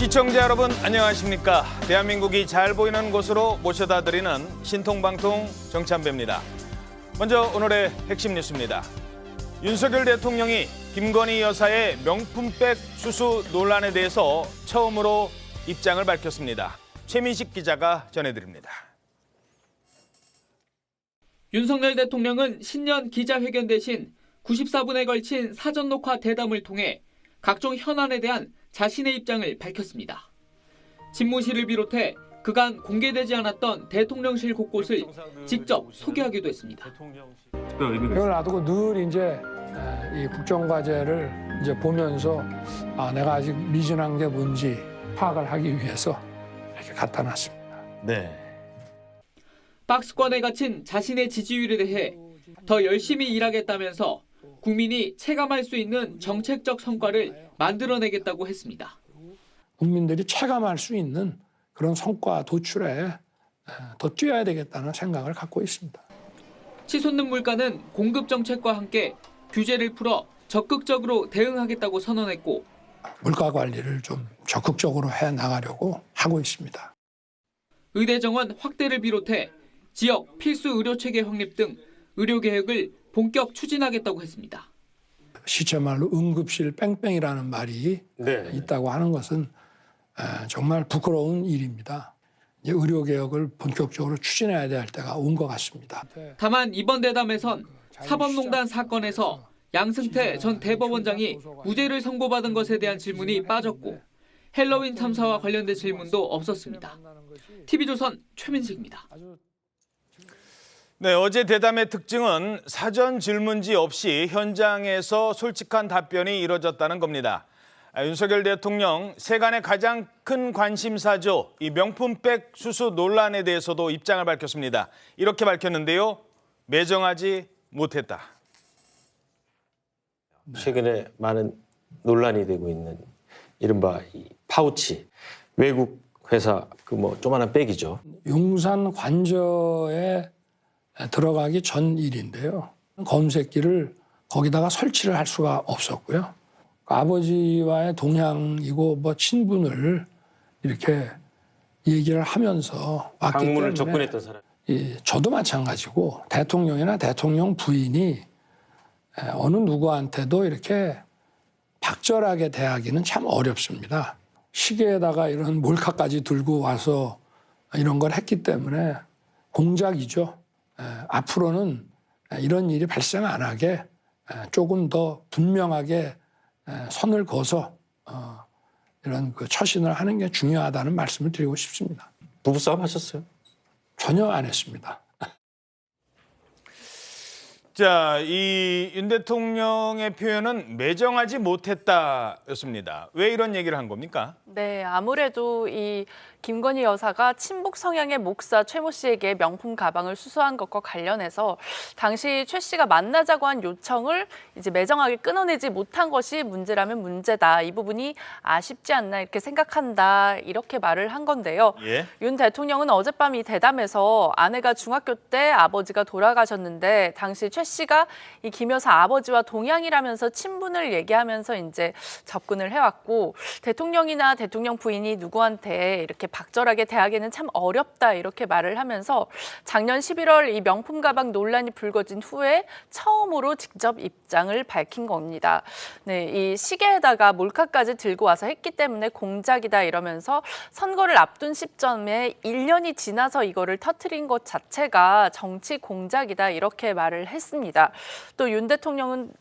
시청자 여러분 안녕하십니까. 대한민국이 잘 보이는 곳으로 모셔다 드리는 신통방통 정찬배입니다. 먼저 오늘의 핵심 뉴스입니다. 윤석열 대통령이 김건희 여사의 명품백 수수 논란에 대해서 처음으로 입장을 밝혔습니다. 최민식 기자가 전해드립니다. 윤석열 대통령은 신년 기자회견 대신 94분에 걸친 사전 녹화 대담을 통해 각종 현안에 대한 자신의 입장을 밝혔습니다. 집무실을 비롯해 그간 공개되지 않았던 대통령실 곳곳을 직접 소개하기도 했습니다. 이걸 놔두고 늘 이제 이 국정과제를 이제 보면서 내가 아직 미진한 게 뭔지 파악을 하기 위해서 이렇게 갖다 놨습니다. 네. 박스권에 갇힌 자신의 지지율에 대해 더 열심히 일하겠다면서 국민이 체감할 수 있는 정책적 성과를 만들어내겠다고 했습니다. 국민들이 체감할 수 있는 그런 성과 도출에 더 뛰어야 되겠다는 생각을 갖고 있습니다. 치솟는 물가는 공급 정책과 함께 규제를 풀어 적극적으로 대응하겠다고 선언했고 물가 관리를 좀 적극적으로 해 나가려고 하고 있습니다. 의대 정원 확대를 비롯해 지역 필수 의료체계 확립 등 의료개혁을 본격 추진하겠다고 했습니다. 시체말로 응급실 뺑뺑이라는 말이 있다고 하는 것은 정말 부끄러운 일입니다. 이제 의료개혁을 본격적으로 추진해야 될 때가 온 것 같습니다. 다만 이번 대담에선 사법농단 사건에서 양승태 전 대법원장이 무죄를 선고받은 것에 대한 질문이 빠졌고 헬로윈 참사와 관련된 질문도 없었습니다. TV조선 최민식입니다. 네, 어제 대담의 특징은 사전 질문지 없이 현장에서 솔직한 답변이 이뤄졌다는 겁니다. 윤석열 대통령 세간의 가장 큰 관심사죠. 이 명품백 수수 논란에 대해서도 입장을 밝혔습니다. 이렇게 밝혔는데요. 매정하지 못했다. 최근에 많은 논란이 되고 있는 이른바 이 파우치, 외국 회사 그 조그마한 백이죠. 용산 관저에 들어가기 전 일인데요. 검색기를 거기다가 설치를 할 수가 없었고요. 아버지와의 동향이고 친분을 이렇게 얘기를 하면서 왔기 방문을 때문에 접근했던 사람. 저도 마찬가지고 대통령이나 대통령 부인이 어느 누구한테도 이렇게 박절하게 대하기는 참 어렵습니다. 시계에다가 이런 몰카까지 들고 와서 이런 걸 했기 때문에 공작이죠. 앞으로는 이런 일이 발생 안 하게 조금 더 분명하게 선을 그어서 이런 처신을 하는 게 중요하다는 말씀을 드리고 싶습니다. 부부싸움 하셨어요? 전혀 안 했습니다. 자, 이 윤 대통령의 표현은 매정하지 못했다였습니다. 왜 이런 얘기를 한 겁니까? 네, 아무래도 이 김건희 여사가 친북 성향의 목사 최 모 씨에게 명품 가방을 수수한 것과 관련해서 당시 최 씨가 만나자고 한 요청을 이제 매정하게 끊어내지 못한 것이 문제라면 문제다. 이 부분이 아쉽지 않나 이렇게 생각한다. 이렇게 말을 한 건데요. 예. 윤 대통령은 어젯밤 이 대담에서 아내가 중학교 때 아버지가 돌아가셨는데 당시 최 씨가 이 김 여사 아버지와 동양이라면서 친분을 얘기하면서 이제 접근을 해왔고 대통령이나 대통령 부인이 누구한테 이렇게 박절하게 대하기는 참 어렵다 이렇게 말을 하면서 작년 11월 이 명품 가방 논란이 불거진 후에 처음으로 직접 입장을 밝힌 겁니다. 네, 이 시계에다가 몰카까지 들고 와서 했기 때문에 공작이다 이러면서 선거를 앞둔 시점에 1년이 지나서 이거를 터뜨린 것 자체가 정치 공작이다 이렇게 말을 했습니다. 또 윤 대통령은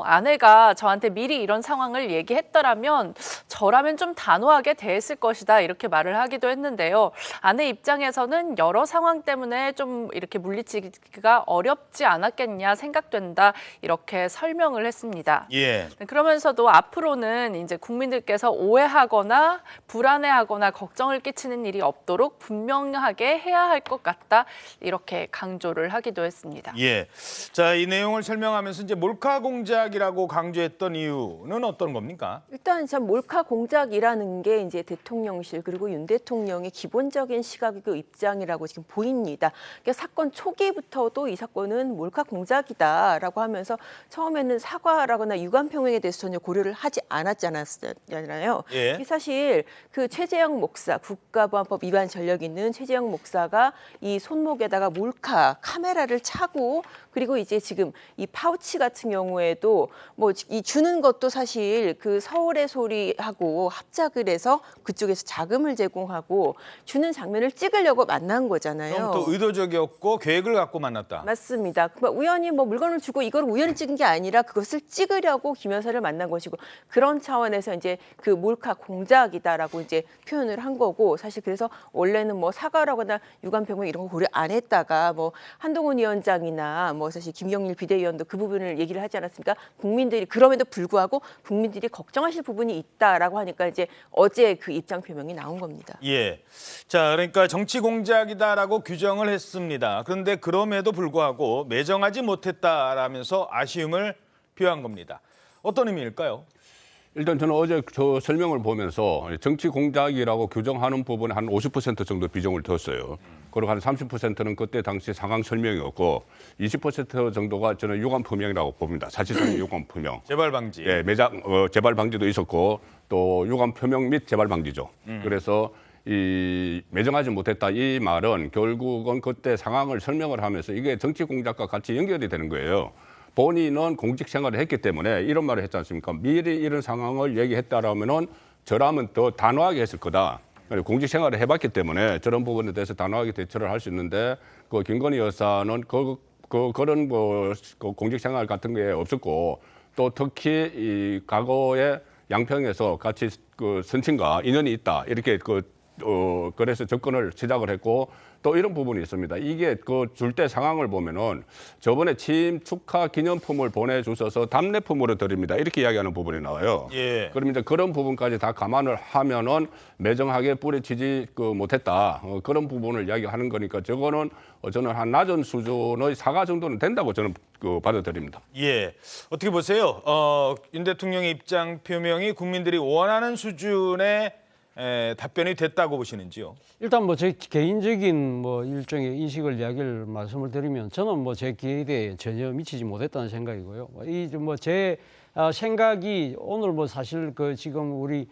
아내가 저한테 미리 이런 상황을 얘기했더라면 저라면 좀 단호하게 대했을 것이다 이렇게 말을 하기도 했는데요. 아내 입장에서는 여러 상황 때문에 좀 이렇게 물리치기가 어렵지 않았겠냐 생각된다 이렇게 설명을 했습니다. 예. 그러면서도 앞으로는 이제 국민들께서 오해하거나 불안해하거나 걱정을 끼치는 일이 없도록 분명하게 해야 할 것 같다 이렇게 강조를 하기도 했습니다. 예. 자, 자, 이 내용을 설명하면서 이제 몰카 공작이라고 강조했던 이유는 어떤 겁니까? 일단 참 몰카 공작이라는 게 이제 대통령실 그리고 윤 대통령의 기본적인 시각이고 입장이라고 지금 보입니다. 그러니까 사건 초기부터도 이 사건은 몰카 공작이다라고 하면서 처음에는 사과라거나 유감 표명에 대해서 전혀 고려를 하지 않았잖아요. 예. 이게 사실 그 최재형 목사, 국가보안법 위반 전력이 있는 최재형 목사가 이 손목에다가 몰카 카메라를 차고 그리고 이제 지금 이 파우치 같은 경우에도 뭐 이 주는 것도 사실 그 서울의 소리하고 합작을 해서 그쪽에서 자금을 제공하고 주는 장면을 찍으려고 만난 거잖아요. 그럼 또 의도적이었고 계획을 갖고 만났다. 맞습니다. 우연히 뭐 물건을 주고 이걸 우연히 찍은 게 아니라 그것을 찍으려고 김 여사를 만난 것이고 그런 차원에서 이제 그 몰카 공작이다라고 이제 표현을 한 거고 사실 그래서 원래는 뭐 사과라거나 유감 표명 이런 거 고려 안 했다가 뭐 한동훈 위원장이나 뭐 사실 김경일 비대위원도 그 부분을 얘기를 하지 않았습니까? 국민들이 그럼에도 불구하고 국민들이 걱정하실 부분이 있다라고 하니까 이제 어제 그 입장 표명이 나온 겁니다. 예. 자, 그러니까 정치 공작이다라고 규정을 했습니다. 그런데 그럼에도 불구하고 매정하지 못했다라면서 아쉬움을 표한 겁니다. 어떤 의미일까요? 일단 저는 어제 저 설명을 보면서 정치 공작이라고 규정하는 부분에 한 50% 정도 비중을 뒀어요. 그리고 한 30%는 그때 당시 상황 설명이었고 20% 정도가 저는 유감 표명이라고 봅니다. 사실상 유감 표명. 재발 방지. 예, 재발 방지도 있었고 또 유감 표명 및 재발 방지죠. 그래서 이 매정하지 못했다 이 말은 결국은 그때 상황을 설명을 하면서 이게 정치 공작과 같이 연결이 되는 거예요. 본인은 공직 생활을 했기 때문에 이런 말을 했지 않습니까? 미리 이런 상황을 얘기했다라면은 저라면 더 단호하게 했을 거다. 공직 생활을 해봤기 때문에 저런 부분에 대해서 단호하게 대처를 할 수 있는데 그 김건희 여사는 그런 뭐 공직 생활 같은 게 없었고 또 특히 이 과거에 양평에서 같이 그 선친과 인연이 있다 이렇게 그래서 접근을 시작을 했고 또 이런 부분이 있습니다. 이게 그 줄 때 상황을 보면은 저번에 취임 축하 기념품을 보내주셔서 답례품으로 드립니다. 이렇게 이야기하는 부분이 나와요. 예. 그럼 이제 그런 부분까지 다 감안을 하면은 매정하게 뿌리치지 못했다. 그런 부분을 이야기하는 거니까 저거는 저는 한 낮은 수준의 사과 정도는 된다고 저는 받아들입니다. 예. 어떻게 보세요? 윤 대통령의 입장 표명이 국민들이 원하는 수준의 답변이 됐다고 보시는지요? 일단 뭐 제 개인적인 뭐 일종의 인식을 이야기를 말씀을 드리면 저는 뭐 제 기대에 전혀 미치지 못했다는 생각이고요. 이 뭐 제 생각이 오늘 뭐 사실 그 지금 우리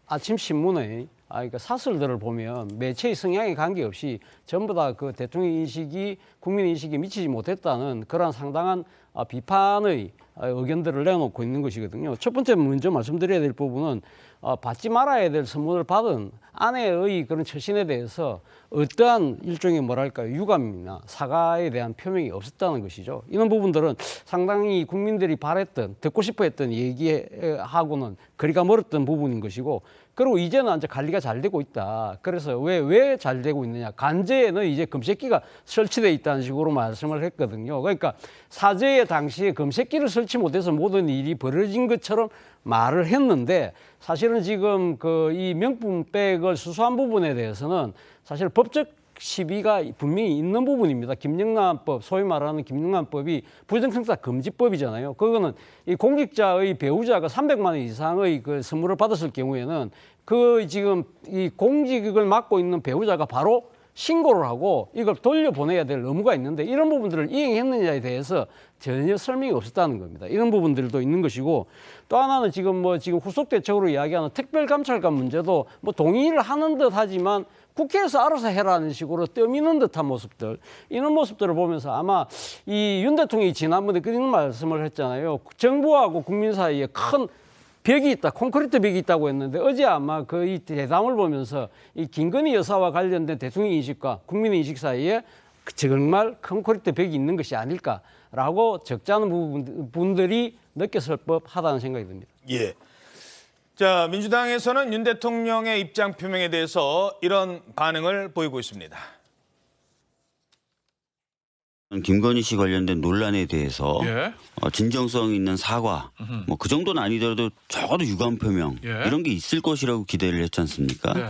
아침 신문에 그러니까 사설들을 보면 매체의 성향에 관계없이 전부 다 그 대통령 인식이 국민 인식이 미치지 못했다는 그런 상당한 비판의 의견들을 내놓고 있는 것이거든요. 첫 번째 먼저 말씀드려야 될 부분은 받지 말아야 될 선물을 받은 아내의 그런 처신에 대해서 어떠한 일종의 뭐랄까요 유감이나 사과에 대한 표명이 없었다는 것이죠. 이런 부분들은 상당히 국민들이 바랬던 듣고 싶어했던 얘기하고는 거리가 멀었던 부분인 것이고 그리고 이제는 이제 관리가 잘 되고 있다. 그래서 왜 잘 되고 있느냐? 간제에는 이제 검색기가 설치돼 있다는 식으로 말씀을 했거든요. 그러니까 사죄의 당시에 검색기를 설치 못해서 모든 일이 벌어진 것처럼 말을 했는데 사실은 지금 이 명품백을 수수한 부분에 대해서는 사실 법적 시비가 분명히 있는 부분입니다. 김영란법, 소위 말하는 김영란법이 부정청탁 금지법이잖아요. 그거는 이 공직자의 배우자가 300만 원 이상의 그 선물을 받았을 경우에는 지금 이 공직을 맡고 있는 배우자가 바로 신고를 하고 이걸 돌려보내야 될 의무가 있는데 이런 부분들을 이행했느냐에 대해서 전혀 설명이 없었다는 겁니다. 이런 부분들도 있는 것이고 또 하나는 지금 후속 대책으로 이야기하는 특별감찰관 문제도 뭐 동의를 하는 듯 하지만 국회에서 알아서 해라는 식으로 떠미는 듯한 모습들 이런 모습들을 보면서 아마 이 윤 대통령이 지난번에 그런 말씀을 했잖아요. 정부하고 국민 사이에 큰 벽이 있다, 콘크리트 벽이 있다고 했는데 어제 아마 이 대담을 보면서 이 김건희 여사와 관련된 대통령 인식과 국민 인식 사이에 정말 콘크리트 벽이 있는 것이 아닐까라고 적잖은 분들이 느꼈을 법하다는 생각이 듭니다. 예. 자, 민주당에서는 윤 대통령의 입장 표명에 대해서 이런 반응을 보이고 있습니다. 김건희 씨 관련된 논란에 대해서 예. 진정성 있는 사과, 뭐 그 정도는 아니더라도 적어도 유감 표명 이런 게 있을 것이라고 기대를 했지 않습니까? 네.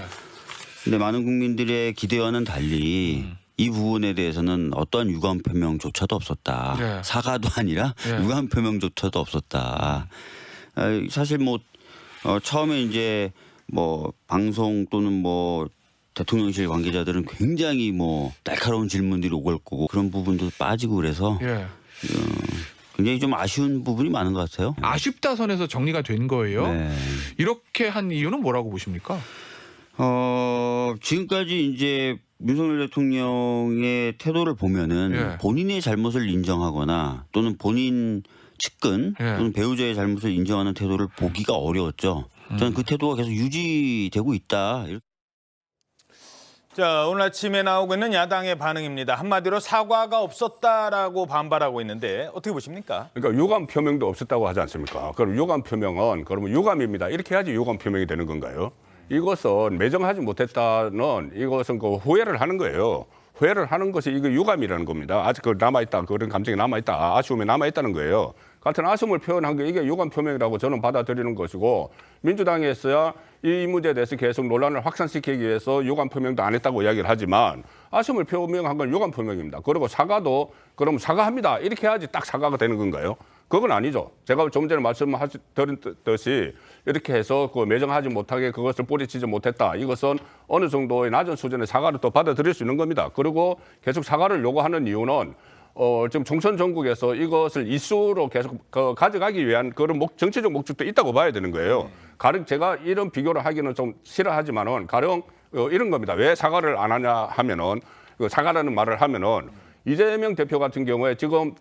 근데 많은 국민들의 기대와는 달리 이 부분에 대해서는 어떠한 유감 표명조차도 없었다. 예. 사과도 아니라 예. 유감 표명조차도 없었다. 사실 뭐 처음에 이제 뭐 방송 또는 뭐 대통령실 관계자들은 굉장히 뭐 날카로운 질문들이 오갈 거고 그런 부분도 빠지고 그래서 예. 굉장히 좀 아쉬운 부분이 많은 것 같아요. 아쉽다 선에서 정리가 된 거예요. 네. 이렇게 한 이유는 뭐라고 보십니까? 지금까지 이제 윤석열 대통령의 태도를 보면은 예. 본인의 잘못을 인정하거나 또는 본인 측근 예. 또는 배우자의 잘못을 인정하는 태도를 보기가 어려웠죠. 저는 그 태도가 계속 유지되고 있다. 자, 오늘 아침에 나오고 있는 야당의 반응입니다. 한마디로 사과가 없었다라고 반발하고 있는데 어떻게 보십니까? 그러니까 유감 표명도 없었다고 하지 않습니까? 그럼 유감 표명은 그러면 유감입니다. 이렇게 해야지 유감 표명이 되는 건가요? 이것은 매정하지 못했다는 이것은 그 후회를 하는 거예요. 후회를 하는 것이 이거 유감이라는 겁니다. 아직 그 남아있다. 그런 감정이 남아있다. 아쉬움이 남아있다는 거예요. 같은 아쉬움을 표현한 게 이게 유감 표명이라고 저는 받아들이는 것이고 민주당에서야 이 문제에 대해서 계속 논란을 확산시키기 위해서 유감 표명도 안 했다고 이야기를 하지만 아쉬움을 표명한 건 유감 표명입니다. 그리고 사과도 그럼 사과합니다. 이렇게 해야지 딱 사과가 되는 건가요? 그건 아니죠. 제가 좀 전에 말씀드렸듯이 이렇게 해서 그 매정하지 못하게 그것을 뿌리치지 못했다. 이것은 어느 정도의 낮은 수준의 사과를 또 받아들일 수 있는 겁니다. 그리고 계속 사과를 요구하는 이유는 지금 총선 전국에서 이것을 이슈로 계속 가져가기 위한 그런 정치적 목적도 있다고 봐야 되는 거예요. 가령 제가 이런 비교를 하기는 좀 싫어하지만은 가령 이런 겁니다. 왜 사과를 안 하냐 하면은 사과라는 말을 하면은 이재명 대표 같은 경우에 지금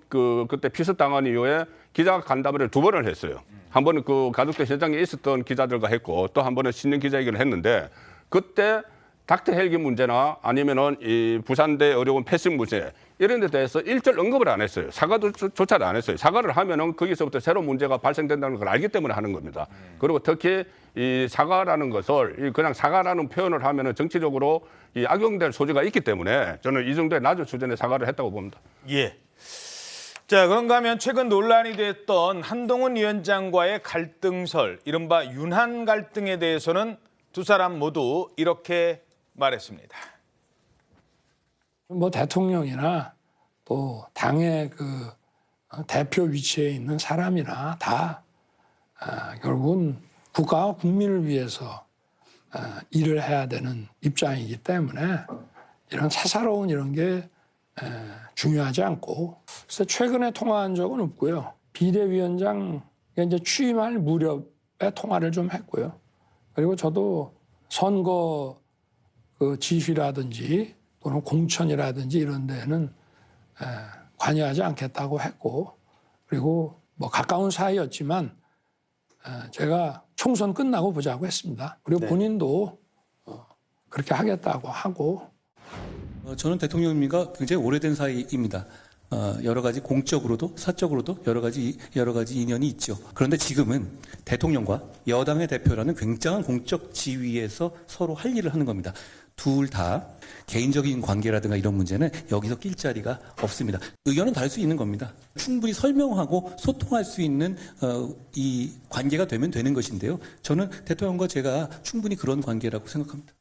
그때 피습당한 이후에 기자 간담회를 2번을 했어요. 한 번은 그 가덕도 현장에 있었던 기자들과 했고 또 한 번은 신년 기자회견을 했는데 그때 닥터 헬기 문제나 아니면은 이 부산대 의료원 패싱 문제 이런 데 대해서 일절 언급을 안 했어요. 사과조차도 안 했어요. 사과를 하면은 거기서부터 새로운 문제가 발생된다는 걸 알기 때문에 하는 겁니다. 그리고 특히 이 사과라는 것을 그냥 사과라는 표현을 하면은 정치적으로 이 악용될 소지가 있기 때문에 저는 이 정도의 낮은 수준의 사과를 했다고 봅니다. 예. 자, 그런가 하면 최근 논란이 됐던 한동훈 위원장과의 갈등설, 이른바 윤한 갈등에 대해서는 두 사람 모두 이렇게 말했습니다. 뭐 대통령이나 또 당의 그 대표 위치에 있는 사람이나 다 결국은 국가와 국민을 위해서 일을 해야 되는 입장이기 때문에 이런 사사로운 이런 게 중요하지 않고 그래서 최근에 통화한 적은 없고요. 비대위원장 이제 취임할 무렵에 통화를 좀 했고요. 그리고 저도 선거 그 지휘라든지 또는 공천이라든지 이런 데는 관여하지 않겠다고 했고 그리고 뭐 가까운 사이였지만 제가 총선 끝나고 보자고 했습니다. 그리고 네. 본인도 그렇게 하겠다고 하고 저는 대통령님과 굉장히 오래된 사이입니다. 여러 가지 공적으로도 사적으로도 여러 가지 인연이 있죠. 그런데 지금은 대통령과 여당의 대표라는 굉장한 공적 지위에서 서로 할 일을 하는 겁니다. 둘 다 개인적인 관계라든가 이런 문제는 여기서 낄 자리가 없습니다. 의견은 다를 수 있는 겁니다. 충분히 설명하고 소통할 수 있는 이 관계가 되면 되는 것인데요. 저는 대통령과 제가 충분히 그런 관계라고 생각합니다.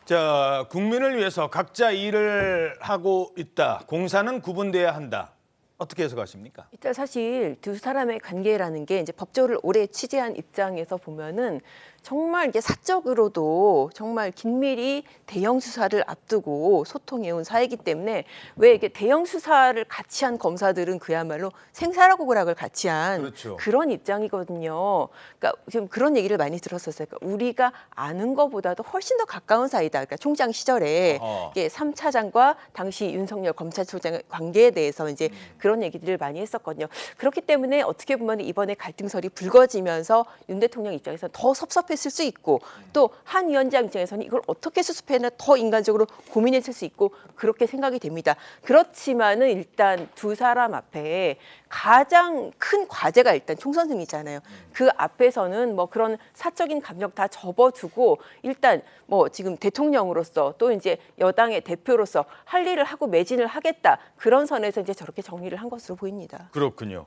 자, 국민을 위해서 각자 일을 하고 있다. 공사는 구분돼야 한다. 어떻게 해석하십니까? 일단 사실 두 사람의 관계라는 게 이제 법조를 오래 취재한 입장에서 보면은 정말 이게 사적으로도 정말 긴밀히 대형 수사를 앞두고 소통해온 사이기 때문에 왜 이게 대형 수사를 같이 한 검사들은 그야말로 생사라고 고락을 같이 한 그렇죠. 그런 입장이거든요. 그러니까 지금 그런 얘기를 많이 들었었어요. 그러니까 우리가 아는 것보다도 훨씬 더 가까운 사이다. 그러니까 총장 시절에 이게 3차장과 당시 윤석열 검찰총장의 관계에 대해서 이제 그런 얘기들을 많이 했었거든요. 그렇기 때문에 어떻게 보면 이번에 갈등설이 불거지면서 윤 대통령 입장에서 더 섭섭했을 수 있고 또 한 위원장 입장에서는 이걸 어떻게 수습해야 더 인간적으로 고민했을 수 있고 그렇게 생각이 됩니다. 그렇지만은 일단 두 사람 앞에 가장 큰 과제가 일단 총선 승리잖아요. 그 앞에서는 뭐 그런 사적인 감정 다 접어두고 일단 뭐 지금 대통령으로서 또 이제 여당의 대표로서 할 일을 하고 매진을 하겠다. 그런 선에서 이제 저렇게 정리를 한 것으로 보입니다. 그렇군요.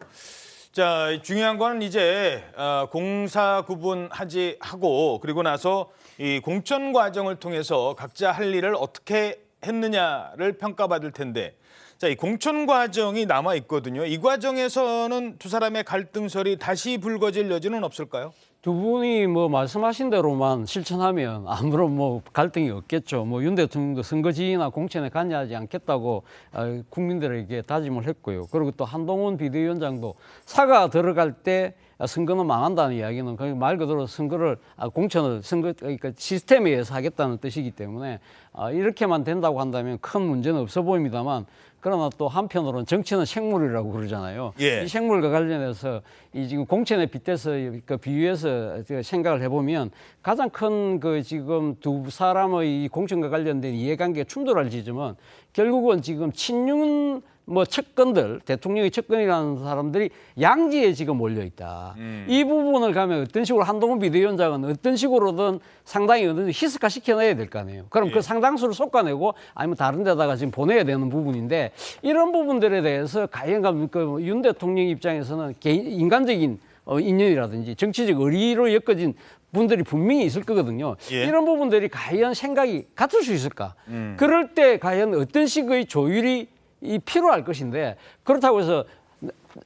자, 중요한 건 이제 공사 구분하고 그리고 나서 이 공천 과정을 통해서 각자 할 일을 어떻게 했느냐를 평가받을 텐데, 자, 이 공천 과정이 남아 있거든요. 이 과정에서는 두 사람의 갈등설이 다시 불거질 여지는 없을까요? 두 분이 뭐 말씀하신 대로만 실천하면 아무런 뭐 갈등이 없겠죠. 뭐 윤 대통령도 선거지나 공천에 관여하지 않겠다고 국민들에게 다짐을 했고요. 그리고 또 한동훈 비대위원장도 사과 들어갈 때 선거는 망한다는 이야기는 말 그대로 공천을 그러니까 시스템에 의해서 하겠다는 뜻이기 때문에 이렇게만 된다고 한다면 큰 문제는 없어 보입니다만, 그러나 또 한편으로는 정치는 생물이라고 그러잖아요. 예. 이 생물과 관련해서 이 지금 공천에 빗대서 비유해서 생각을 해보면 가장 큰 지금 두 사람의 이 공천과 관련된 이해관계 충돌할 지점은 결국은 지금 친윤 측근들, 대통령의 측근이라는 사람들이 양지에 지금 몰려 있다. 이 부분을 가면 어떤 식으로 한동훈 비대위원장은 어떤 식으로든 상당히 희석화 시켜내야 될 거 아니에요. 그럼 그 상당수를 솎아내고 아니면 다른 데다가 지금 보내야 되는 부분인데, 이런 부분들에 대해서 과연 윤 대통령 입장에서는 인간적인 인연이라든지 정치적 의리로 엮어진 분들이 분명히 있을 거거든요. 예. 이런 부분들이 과연 생각이 같을 수 있을까? 그럴 때 과연 어떤 식의 조율이 필요할 것인데, 그렇다고 해서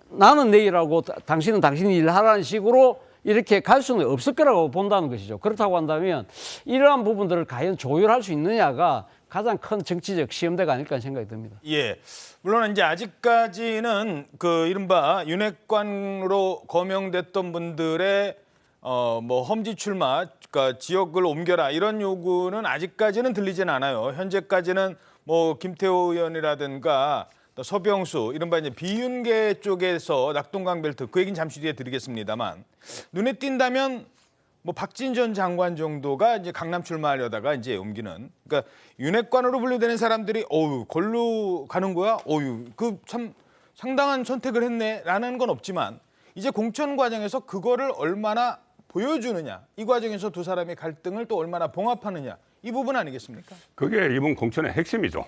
나는 내 일하고 당신은 당신이 일하라는 식으로 이렇게 갈 수는 없을 거라고 본다는 것이죠. 그렇다고 한다면 이러한 부분들을 과연 조율할 수 있느냐가 가장 큰 정치적 시험대가 아닐까 하는 생각이 듭니다. 예. 물론 이제 아직까지는 그 이른바 윤핵관으로 거명됐던 분들의 뭐 험지 출마, 그러니까 지역을 옮겨라 이런 요구는 아직까지는 들리진 않아요. 현재까지는 뭐 김태호 의원이라든가 또 서병수 이른바 이제 비윤계 쪽에서 낙동강 벨트, 그 얘기는 잠시 뒤에 드리겠습니다만, 눈에 띈다면 뭐 박진 전 장관 정도가 이제 강남 출마하려다가 이제 옮기는, 그러니까 윤핵관으로 분류되는 사람들이 걸로 가는 거야? 그 참 상당한 선택을 했네라는 건 없지만, 이제 공천 과정에서 그거를 얼마나 보여주느냐, 이 과정에서 두 사람의 갈등을 또 얼마나 봉합하느냐, 이 부분 아니겠습니까? 그게 이번 공천의 핵심이죠.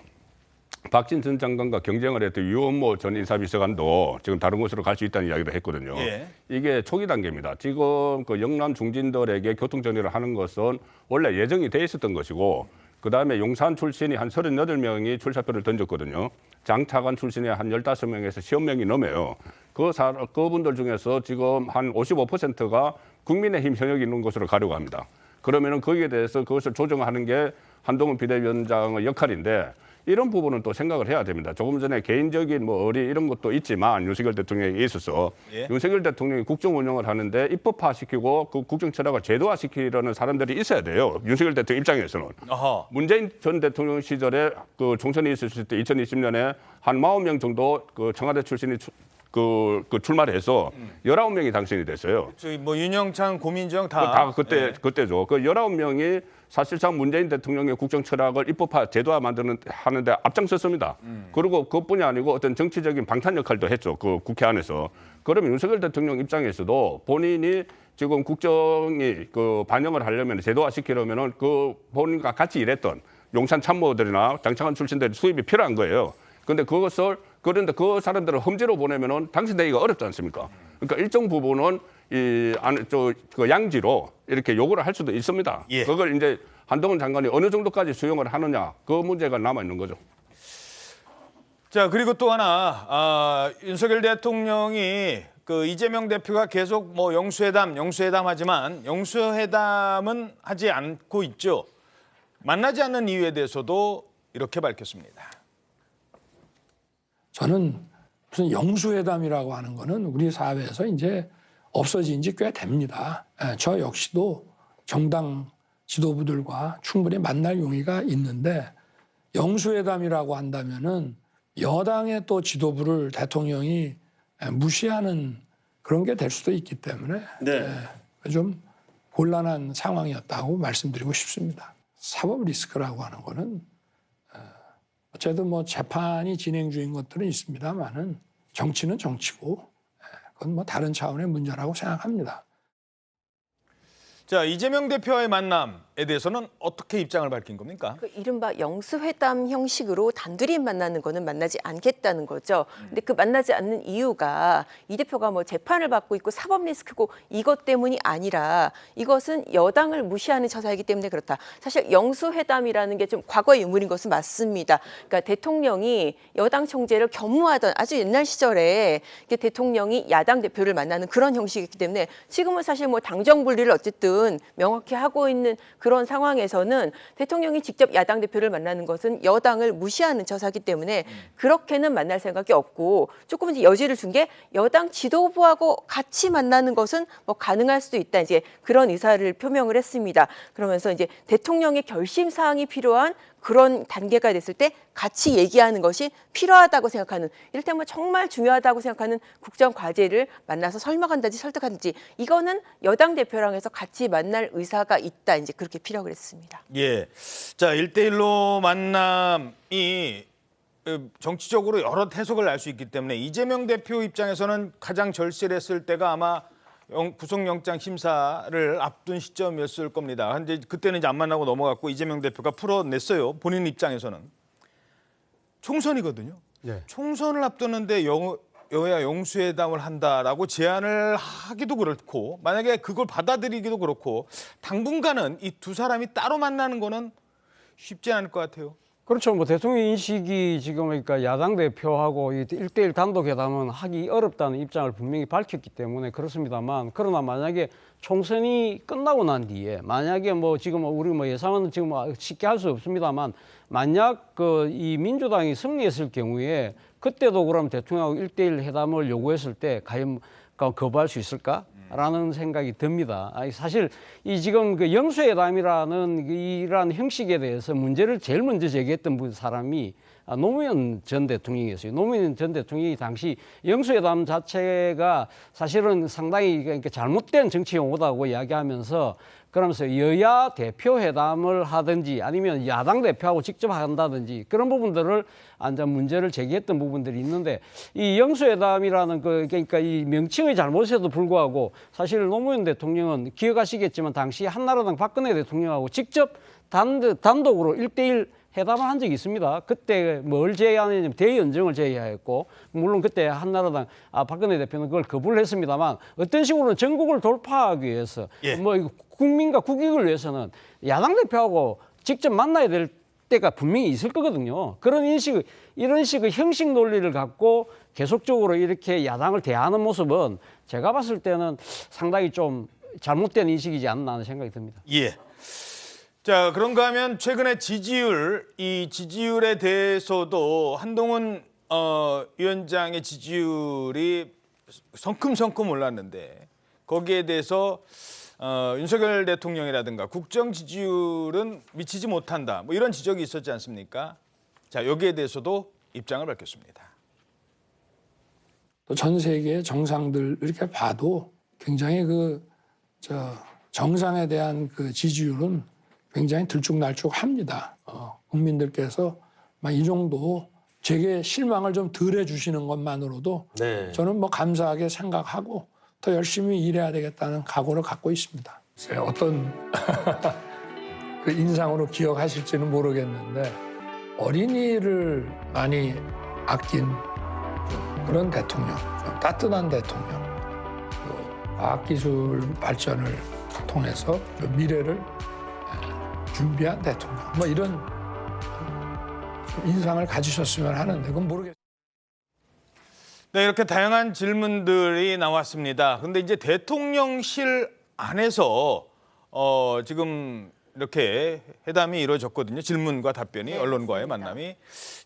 박진 전 장관과 경쟁을 했던 유원모 전 인사비서관도 지금 다른 곳으로 갈 수 있다는 이야기도 했거든요. 예. 이게 초기 단계입니다. 지금 그 영남 중진들에게 교통정리를 하는 것은 원래 예정이 돼 있었던 것이고, 그다음에 용산 출신이 한 38명이 출사표를 던졌거든요. 장차관 출신이 한 15명에서 10명이 넘어요. 그분들 중에서 지금 한 55%가 국민의힘 현역이 있는 곳으로 가려고 합니다. 그러면은 거기에 대해서 그것을 조정하는 게 한동훈 비대위원장의 역할인데, 이런 부분은 또 생각을 해야 됩니다. 조금 전에 개인적인 뭐 의리 이런 것도 있지만 윤석열 대통령에 있어서 윤석열 대통령이 국정 운영을 하는데 입법화시키고 그 국정 철학을 제도화시키려는 사람들이 있어야 돼요. 윤석열 대통령 입장에서는. 어허. 문재인 전 대통령 시절에 그 총선이 있었을 때 2020년에 한 40명 정도 그 청와대 출신이 출마를 해서 19명이 당선이 됐어요. 저희 뭐 윤영찬, 고민정 다 그때죠. 그 19명이 사실상 문재인 대통령의 국정 철학을 입법화, 제도화 하는데 앞장섰습니다. 그리고 그뿐이 아니고 어떤 정치적인 방탄 역할도 했죠. 그 국회 안에서. 그러면 윤석열 대통령 입장에서도 본인이 지금 국정이 반영을 하려면, 제도화 시키려면은 본인과 같이 일했던 용산 참모들이나 장차관 출신들의 수입이 필요한 거예요. 그런데 그 사람들을 험지로 보내면은 당선되기가 어렵지 않습니까? 그러니까 일정 부분은 그 양지로 이렇게 요구를 할 수도 있습니다. 예. 그걸 이제 한동훈 장관이 어느 정도까지 수용을 하느냐, 그 문제가 남아 있는 거죠. 자, 그리고 또 하나, 윤석열 대통령이 그 이재명 대표가 계속 뭐 영수회담 하지만 영수회담은 하지 않고 있죠. 만나지 않는 이유에 대해서도 이렇게 밝혔습니다. 저는 무슨 영수회담이라고 하는 거는 우리 사회에서 이제 없어진 지 꽤 됩니다. 저 역시도 정당 지도부들과 충분히 만날 용의가 있는데, 영수회담이라고 한다면은 여당의 또 지도부를 대통령이 무시하는 그런 게 될 수도 있기 때문에 좀 곤란한 상황이었다고 말씀드리고 싶습니다. 사법 리스크라고 하는 거는 어쨌든 뭐 재판이 진행 중인 것들은 있습니다만은 정치는 정치고 그건 뭐 다른 차원의 문제라고 생각합니다. 자, 이재명 대표와의 만남, 대해서는 어떻게 입장을 밝힌 겁니까? 그 이른바 영수회담 형식으로 단둘이 만나는 거는 만나지 않겠다는 거죠. 근데 그 만나지 않는 이유가 이 대표가 뭐 재판을 받고 있고 사법 리스크고 이것 때문이 아니라 이것은 여당을 무시하는 처사이기 때문에 그렇다. 사실 영수회담이라는 게 좀 과거의 유물인 것은 맞습니다. 그러니까 대통령이 여당 총재를 겸무하던 아주 옛날 시절에 대통령이 야당 대표를 만나는 그런 형식이기 때문에 지금은 사실 뭐 당정 분리를 어쨌든 명확히 하고 있는 그런 상황에서는 대통령이 직접 야당 대표를 만나는 것은 여당을 무시하는 처사이기 때문에 그렇게는 만날 생각이 없고 조금 이제 여지를 준 게 여당 지도부하고 같이 만나는 것은 뭐 가능할 수도 있다. 이제 그런 의사를 표명을 했습니다. 그러면서 이제 대통령의 결심 사항이 필요한 그런 단계가 됐을 때 같이 얘기하는 것이 필요하다고 생각하는, 이를테면 정말 중요하다고 생각하는 국정 과제를 만나서 설명한다든지 설득하든지 이거는 여당 대표랑 해서 같이 만날 의사가 있다. 이제 그렇게 피력을 했습니다. 예. 자, 1대1로 만남이 정치적으로 여러 해석을 알 수 있기 때문에 이재명 대표 입장에서는 가장 절실했을 때가 아마 구속영장 심사를 앞둔 시점이었을 겁니다. 근데 그때는 이제 안 만나고 넘어갔고 이재명 대표가 풀어냈어요. 본인 입장에서는. 총선이거든요. 네. 총선을 앞두는데 여야 영수회담을 한다라고 제안을 하기도 그렇고 만약에 그걸 받아들이기도 그렇고 당분간은 이 두 사람이 따로 만나는 거는 쉽지 않을 것 같아요. 그렇죠. 뭐 대통령 인식이 지금 그러니까 야당 대표하고 1대1 단독 회담은 하기 어렵다는 입장을 분명히 밝혔기 때문에 그렇습니다만, 그러나 만약에 총선이 끝나고 난 뒤에 만약에 뭐 지금 우리 뭐 예상은 지금 쉽게 할 수 없습니다만 만약 이 민주당이 승리했을 경우에 그때도 그럼 대통령하고 1대1 회담을 요구했을 때 과연 거부할 수 있을까? 라는 생각이 듭니다. 사실 이 지금 그 영수회담이라는 이러한 형식에 대해서 문제를 제일 먼저 제기했던 사람이 노무현 전 대통령이었어요. 노무현 전 대통령이 당시 영수회담 자체가 사실은 상당히 잘못된 정치 용어다고 이야기하면서 그러면서 여야 대표 회담을 하든지 아니면 야당 대표하고 직접 한다든지 그런 부분들을 완전 문제를 제기했던 부분들이 있는데, 이 영수회담이라는 그러니까 이 명칭의 잘못에도 불구하고 사실 노무현 대통령은 기억하시겠지만 당시 한나라당 박근혜 대통령하고 직접 단독으로 1대1 회담을 한 적이 있습니다. 그때 뭘 제의하냐면 대연정을 제의하였고, 물론 그때 한나라당 박근혜 대표는 그걸 거부를 했습니다만 어떤 식으로는 전국을 돌파하기 위해서 뭐 국민과 국익을 위해서는 야당 대표하고 직접 만나야 될 때가 분명히 있을 거거든요. 이런 식의 형식 논리를 갖고 계속적으로 이렇게 야당을 대하는 모습은 제가 봤을 때는 상당히 좀 잘못된 인식이지 않나 하는 생각이 듭니다. 예. 자, 그런가 하면 최근에 이 지지율에 대해서도 한동훈 위원장의 지지율이 성큼성큼 올랐는데 거기에 대해서 윤석열 대통령이라든가 국정 지지율은 미치지 못한다. 뭐 이런 지적이 있었지 않습니까? 자, 여기에 대해서도 입장을 밝혔습니다. 또 전 세계의 정상들 이렇게 봐도 굉장히 정상에 대한 그 지지율은 굉장히 들쭉날쭉합니다. 국민들께서 이 정도 제게 실망을 좀 덜 해주시는 것만으로도 저는 뭐 감사하게 생각하고 더 열심히 일해야 되겠다는 각오를 갖고 있습니다. 어떤 그 인상으로 기억하실지는 모르겠는데 어린이를 많이 아낀 그런 대통령, 좀 따뜻한 대통령, 과학기술 발전을 통해서 미래를 준비한 대통령, 뭐 이런 인상을 가지셨으면 하는데 그건 모르겠어요. 네, 이렇게 다양한 질문들이 나왔습니다. 그런데 이제 대통령실 안에서 지금 이렇게 회담이 이루어졌거든요. 질문과 답변이, 언론과의 만남이.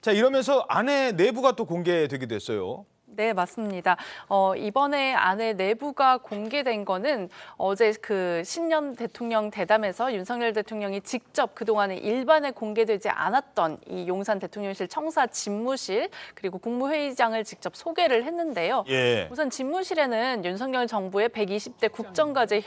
자, 이러면서 안에 내부가 또 공개되기도 했어요. 네, 맞습니다. 이번에 안에 내부가 공개된 거는 어제 그 신년 대통령 대담에서 윤석열 대통령이 직접 그동안에 일반에 공개되지 않았던 이 용산 대통령실 청사 집무실 그리고 국무회의장을 직접 소개를 했는데요. 우선 집무실에는 윤석열 정부의 120대 국정과제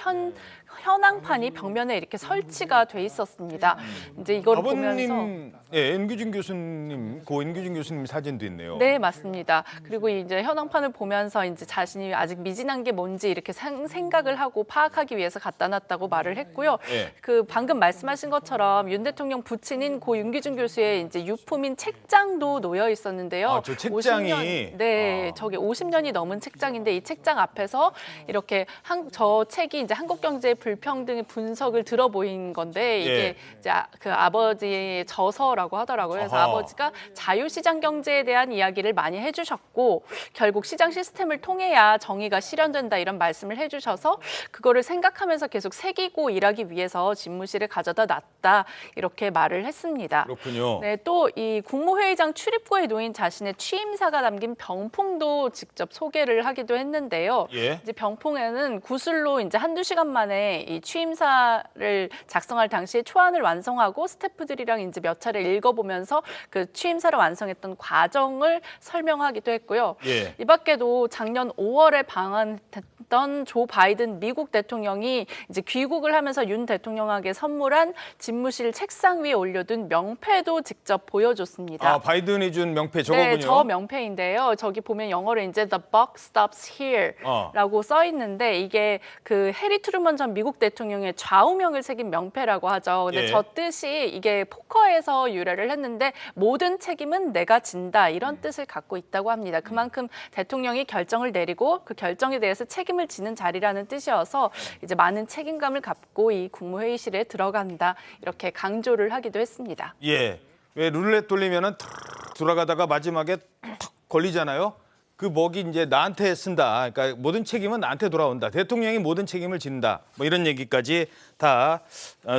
현황판이 벽면에 이렇게 설치가 돼 있었습니다. 이제 이걸 보면서 아버님, 예, 엔규진 교수님, 고 엔규진 교수님 사진도 있네요. 네, 맞습니다. 그리고 이제 현황판을 보면서 이제 자신이 아직 미진한 게 뭔지 이렇게 생각을 하고 파악하기 위해서 갖다 놨다고 말을 했고요. 예. 그 방금 말씀하신 것처럼 윤 대통령 부친인 고 윤기준 교수의 이제 유품인 책장도 놓여 있었는데요. 아, 저 책장이 50년, 네, 저게 50년이 넘은 책장인데 이 책장 앞에서 이렇게 저 책이 이제 한국경제의 불평등의 분석을 들어 보인 건데 이게 예. 이제 그 아버지의 저서라고 하더라고요. 그래서 어허. 아버지가 자유시장 경제에 대한 이야기를 많이 해주셨고 결국 시장 시스템을 통해야 정의가 실현된다 이런 말씀을 해주셔서 그거를 생각하면서 계속 새기고 일하기 위해서 집무실에 가져다 놨다 이렇게 말을 했습니다. 그렇군요. 네, 또 이 국무회의장 출입구에 놓인 자신의 취임사가 담긴 병풍도 직접 소개를 하기도 했는데요. 예. 이제 병풍에는 구슬로 이제 한두 시간 만에 이 취임사를 작성할 당시에 초안을 완성하고 스태프들이랑 이제 몇 차례 읽어보면서 그 취임사를 완성했던 과정을 설명하기도 했고요. 예. 이 밖에도 작년 5월에 방한했던 조 바이든 미국 대통령이 이제 귀국을 하면서 윤 대통령에게 선물한 집무실 책상 위에 올려둔 명패도 직접 보여줬습니다. 아, 바이든이 준 명패 저거군요. 네, 저 명패인데요. 저기 보면 영어로 이제 The buck stops here라고 써 있는데 이게 그 해리 트루먼 전 미국 대통령의 좌우명을 새긴 명패라고 하죠. 근데 예. 저 뜻이 이게 포커에서 유래를 했는데 모든 책임은 내가 진다 이런 뜻을 갖고 있다고 합니다. 그만큼 대통령이 결정을 내리고 그 결정에 대해서 책임을 지는 자리라는 뜻이어서 이제 많은 책임감을 갖고 이 국무회의실에 들어간다 이렇게 강조를 하기도 했습니다. 예. 왜 룰렛 돌리면은 탁 돌아가다가 마지막에 탁 걸리잖아요. 그 먹이 이제 나한테 쓴다. 그러니까 모든 책임은 나한테 돌아온다. 대통령이 모든 책임을 진다. 뭐 이런 얘기까지 다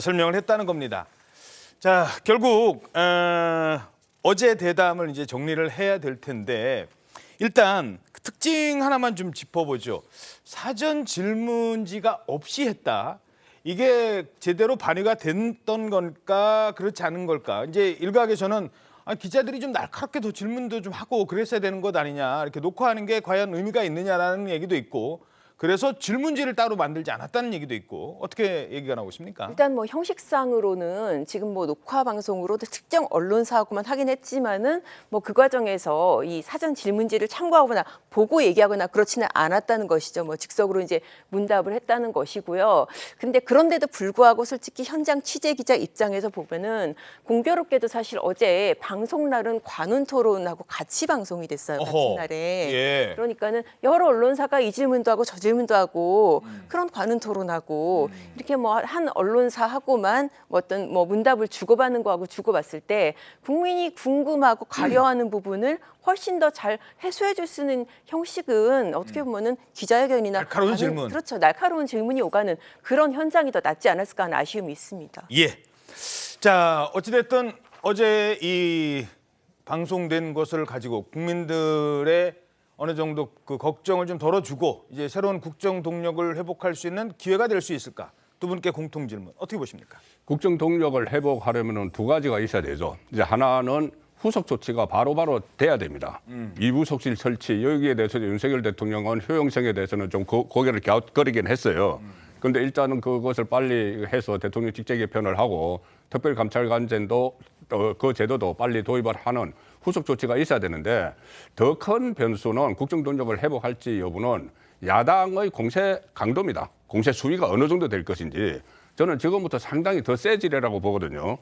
설명을 했다는 겁니다. 자, 결국 어제 대담을 이제 정리를 해야 될 텐데 일단 그 특징 하나만 좀 짚어보죠. 사전 질문지가 없이 했다. 이게 제대로 반의가 됐던 걸까 그렇지 않은 걸까. 이제 일각에서는 기자들이 좀 날카롭게 더 질문도 좀 하고 그랬어야 되는 것 아니냐. 이렇게 녹화하는 게 과연 의미가 있느냐라는 얘기도 있고 그래서 질문지를 따로 만들지 않았다는 얘기도 있고 어떻게 얘기가 나오고 있습니까? 일단 뭐 형식상으로는 지금 뭐 녹화 방송으로 특정 언론사하고만 하긴 했지만은 뭐 그 과정에서 이 사전 질문지를 참고하거나 보고 얘기하거나 그렇지는 않았다는 것이죠. 뭐 즉석으로 이제 문답을 했다는 것이고요. 근데 그런데도 불구하고 솔직히 현장 취재 기자 입장에서 보면은 공교롭게도 사실 어제 방송 날은 관훈 토론하고 같이 방송이 됐어요. 같은 어허. 날에. 예. 그러니까는 여러 언론사가 이 질문도 하고 저 질문도 하고 그런 관훈 토론하고 이렇게 뭐 한 언론사하고만 뭐 어떤 뭐 문답을 주고받는 거하고 주고받을 때 국민이 궁금하고 가려하는 부분을 훨씬 더 잘 해소해 줄 수 있는 형식은 어떻게 보면은 기자회견이나 날카로운 질문. 그렇죠. 날카로운 질문이 오가는 그런 현장이 더 낫지 않았을까 하는 아쉬움이 있습니다. 예. 자, 어찌됐든 어제 이 방송된 것을 가지고 국민들의 어느 정도 그 걱정을 좀 덜어주고 이제 새로운 국정 동력을 회복할 수 있는 기회가 될 수 있을까? 두 분께 공통 질문 어떻게 보십니까? 국정 동력을 회복하려면 두 가지가 있어야 되죠. 이제 하나는 후속 조치가 바로바로 돼야 됩니다. 이부속실 설치 여기에 대해서 윤석열 대통령은 효용성에 대해서는 좀 고개를 갸웃거리긴 했어요. 그런데 일단은 그것을 빨리 해서 대통령 직제 개편을 하고 특별감찰관제도 그 제도도 빨리 도입을 하는 후속 조치가 있어야 되는데 더 큰 변수는 국정 동력을 회복할지 여부는 야당의 공세 강도입니다. 공세 수위가 어느 정도 될 것인지 저는 지금부터 상당히 더 세지리라고 보거든요.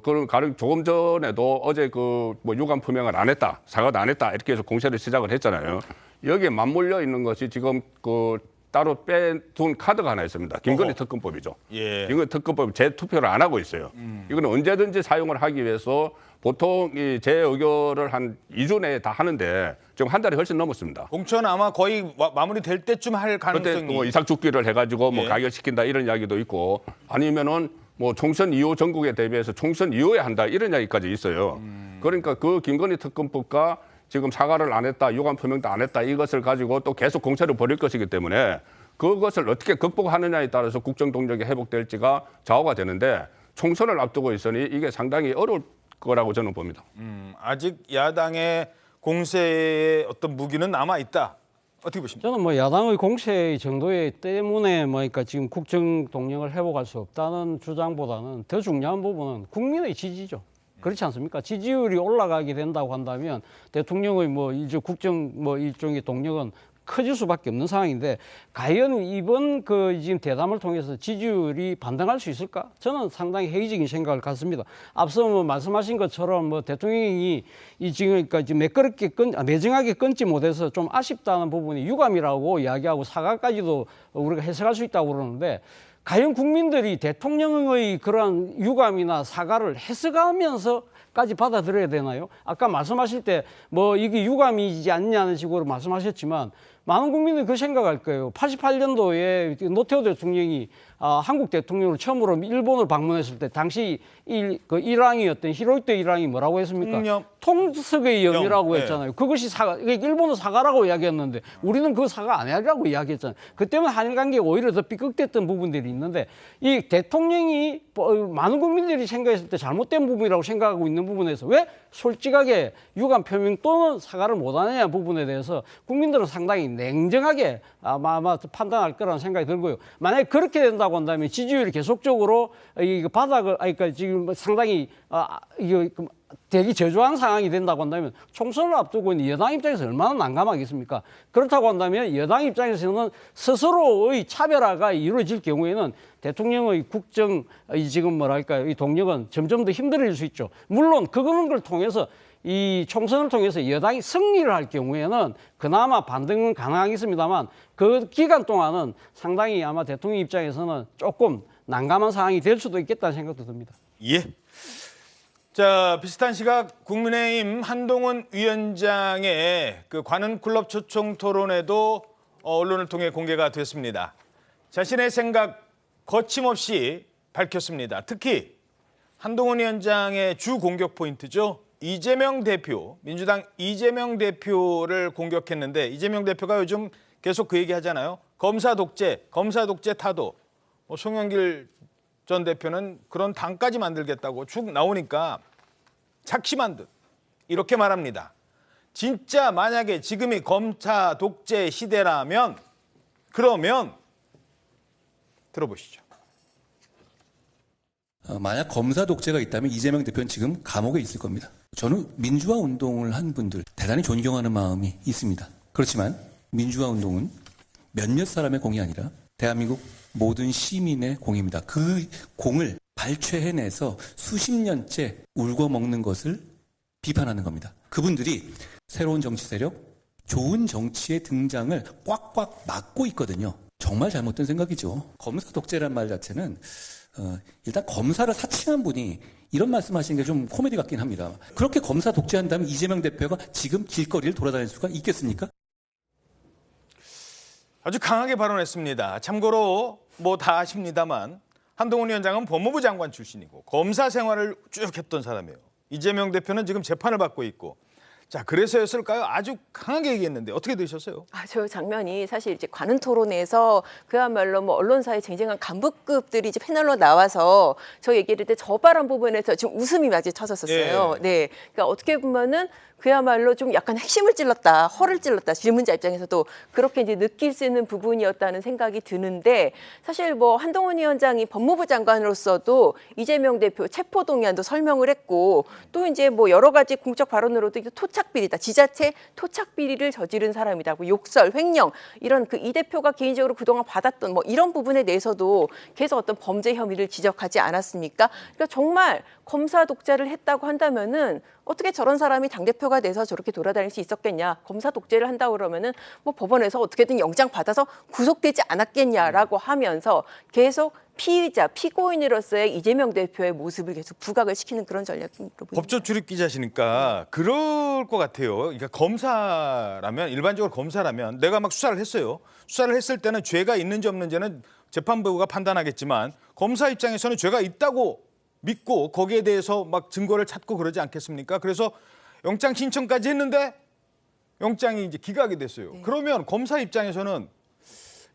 그런 가령 조금 전에도 어제 그 뭐 유감 표명을 안 했다, 사과도 안 했다 이렇게 해서 공세를 시작을 했잖아요. 여기에 맞물려 있는 것이 지금 그 따로 빼둔 카드가 하나 있습니다. 김건희 특검법이죠. 예. 김건희 특검법 재투표를 안 하고 있어요. 이거는 언제든지 사용을 하기 위해서 보통 이 재의결을 한 2주 내에 다 하는데 지금 한 달이 훨씬 넘었습니다. 공천 아마 거의 마무리될 때쯤 할 그때 가능성이. 뭐 이삭죽기를 해가지고 뭐 예. 가결시킨다 이런 이야기도 있고 아니면은 뭐 총선 이후 전국에 대비해서 총선 이후에 한다 이런 이야기까지 있어요. 그러니까 그 김건희 특검법과 지금 사과를 안 했다, 유감 표명도 안 했다 이것을 가지고 또 계속 공세를 벌일 것이기 때문에 그것을 어떻게 극복하느냐에 따라서 국정 동력이 회복될지가 좌우가 되는데 총선을 앞두고 있으니 이게 상당히 어려울 거라고 저는 봅니다. 아직 야당의 공세의 어떤 무기는 남아 있다. 어떻게 보십니까? 저는 뭐 야당의 공세 정도의 때문에 그러니까 지금 국정 동력을 회복할 수 없다는 주장보다는 더 중요한 부분은 국민의 지지죠. 그렇지 않습니까? 지지율이 올라가게 된다고 한다면 대통령의 뭐 이제 국정 뭐 일종의 동력은 커질 수밖에 없는 상황인데 과연 이번 그 지금 대담을 통해서 지지율이 반등할 수 있을까? 저는 상당히 회의적인 생각을 갖습니다. 앞서 뭐 말씀하신 것처럼 뭐 대통령이 이 지금 그러니까 지금 매끄럽게 매정하게 끊지 못해서 좀 아쉽다는 부분이 유감이라고 이야기하고 사과까지도 우리가 해석할 수 있다고 그러는데 과연 국민들이 대통령의 그러한 유감이나 사과를 해석하면서까지 받아들여야 되나요? 아까 말씀하실 때 뭐 이게 유감이지 않냐는 식으로 말씀하셨지만 많은 국민들이 그 생각할 거예요. 88년도에 노태우 대통령이 한국 대통령으로 처음으로 일본을 방문했을 때 당시 그 일왕이었던 히로히토 일왕이 뭐라고 했습니까? 통석의 영이라고 했잖아요. 그것이 사과, 일본은 사과라고 이야기했는데 우리는 그 사과 아니라고 이야기했잖아요. 그 때문에 한일 관계가 오히려 더 삐걱댔던 부분들이 있는데 이 대통령이 많은 국민들이 생각했을 때 잘못된 부분이라고 생각하고 있는 부분에서 왜 솔직하게 유감 표명 또는 사과를 못하느냐 부분에 대해서 국민들은 상당히 냉정하게 아마 판단할 거라는 생각이 들고요. 만약에 그렇게 된다고 한다면 지지율이 계속적으로 이 바닥을, 그러니까 지금 상당히 되게 저조한 상황이 된다고 한다면 총선을 앞두고 있는 여당 입장에서 얼마나 난감하겠습니까? 그렇다고 한다면 여당 입장에서는 스스로의 차별화가 이루어질 경우에는 대통령의 국정 지금 이 동력은 점점 더 힘들어질 수 있죠. 물론 그걸 통해서 이 총선을 통해서 여당이 승리를 할 경우에는 그나마 반등은 가능하겠습니다만 그 기간 동안은 상당히 아마 대통령 입장에서는 조금 난감한 상황이 될 수도 있겠다는 생각도 듭니다. 예. 자, 비슷한 시각 국민의힘 한동훈 위원장의 그 관훈클럽 초청 토론회도 언론을 통해 공개가 됐습니다. 자신의 생각 거침없이 밝혔습니다. 특히 한동훈 위원장의 주 공격 포인트죠. 이재명 대표, 민주당 이재명 대표를 공격했는데 이재명 대표가 요즘 계속 그 얘기 하잖아요. 검사 독재 타도. 송영길 전 대표는 그런 당까지 만들겠다고 쭉 나오니까 작심한 듯 이렇게 말합니다. 진짜 만약에 지금이 검사 독재 시대라면 그러면 들어보시죠. 만약 검사 독재가 있다면 이재명 대표는 지금 감옥에 있을 겁니다. 저는 민주화 운동을 한 분들 대단히 존경하는 마음이 있습니다. 그렇지만 민주화 운동은 몇몇 사람의 공이 아니라 대한민국 모든 시민의 공입니다. 그 공을 발췌해내서 수십 년째 울고 먹는 것을 비판하는 겁니다. 그분들이 새로운 정치 세력, 좋은 정치의 등장을 꽉꽉 막고 있거든요. 정말 잘못된 생각이죠. 검사 독재란 말 자체는 일단 검사를 사칭한 분이 이런 말씀하시는 게 좀 코미디 같긴 합니다. 그렇게 검사 독재한다면 이재명 대표가 지금 길거리를 돌아다닐 수가 있겠습니까? 아주 강하게 발언했습니다. 참고로 뭐 다 아십니다만 한동훈 위원장은 법무부 장관 출신이고 검사 생활을 쭉 했던 사람이에요. 이재명 대표는 지금 재판을 받고 있고. 자, 그래서였을까요? 아주 강하게 얘기했는데 어떻게 들으셨어요? 저 장면이 사실 이제 관훈 토론에서 그야말로 뭐 언론사의 쟁쟁한 간부급들이 이제 패널로 나와서 저 얘기를 때 저 발언 부분에서 지금 웃음이 마치 터졌었어요. 예. 네, 그러니까 어떻게 보면은 그야말로 좀 약간 핵심을 찔렀다, 허를 찔렀다. 질문자 입장에서도 그렇게 이제 느낄 수 있는 부분이었다는 생각이 드는데 사실 뭐 한동훈 위원장이 법무부 장관으로서도 이재명 대표 체포동의안도 설명을 했고 또 이제 뭐 여러 가지 공적 발언으로도 토착비리다, 지자체 토착비리를 저지른 사람이다, 뭐 욕설, 횡령 이런 그 이 대표가 개인적으로 그동안 받았던 뭐 이런 부분에 대해서도 계속 어떤 범죄 혐의를 지적하지 않았습니까? 그러니까 정말 검사 독재를 했다고 한다면은 어떻게 저런 사람이 당대표가 돼서 저렇게 돌아다닐 수 있었겠냐. 검사 독재를 한다고 그러면은 뭐 법원에서 어떻게든 영장 받아서 구속되지 않았겠냐라고 하면서 계속 피의자, 피고인으로서의 이재명 대표의 모습을 계속 부각을 시키는 그런 전략으로 보입니다. 법조 출입 기자시니까 그럴 것 같아요. 그러니까 검사라면, 일반적으로 검사라면 내가 막 수사를 했어요. 수사를 했을 때는 죄가 있는지 없는지는 재판부가 판단하겠지만 검사 입장에서는 죄가 있다고 믿고 거기에 대해서 막 증거를 찾고 그러지 않겠습니까? 그래서 영장 신청까지 했는데 영장이 이제 기각이 됐어요. 네. 그러면 검사 입장에서는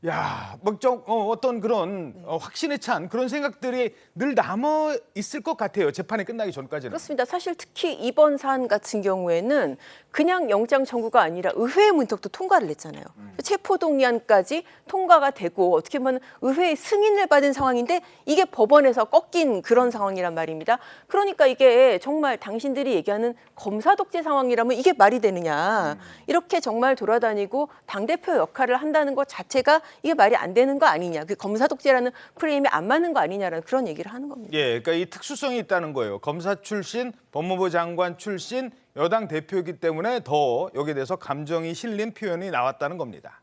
야, 어떤 그런 확신에 찬 그런 생각들이 늘 남아 있을 것 같아요. 재판이 끝나기 전까지는. 그렇습니다. 사실 특히 이번 사안 같은 경우에는 그냥 영장 청구가 아니라 의회 문턱도 통과를 했잖아요. 체포동의안까지 통과가 되고 어떻게 보면 의회의 승인을 받은 상황인데 이게 법원에서 꺾인 그런 상황이란 말입니다. 그러니까 이게 정말 당신들이 얘기하는 검사 독재 상황이라면 이게 말이 되느냐. 이렇게 정말 돌아다니고 당대표 역할을 한다는 것 자체가 이게 말이 안 되는 거 아니냐. 그 검사 독재라는 프레임이 안 맞는 거 아니냐라는 그런 얘기를 하는 겁니다. 예, 그러니까 이 특수성이 있다는 거예요. 검사 출신, 법무부 장관 출신, 여당 대표이기 때문에 더 여기에 대해서 감정이 실린 표현이 나왔다는 겁니다.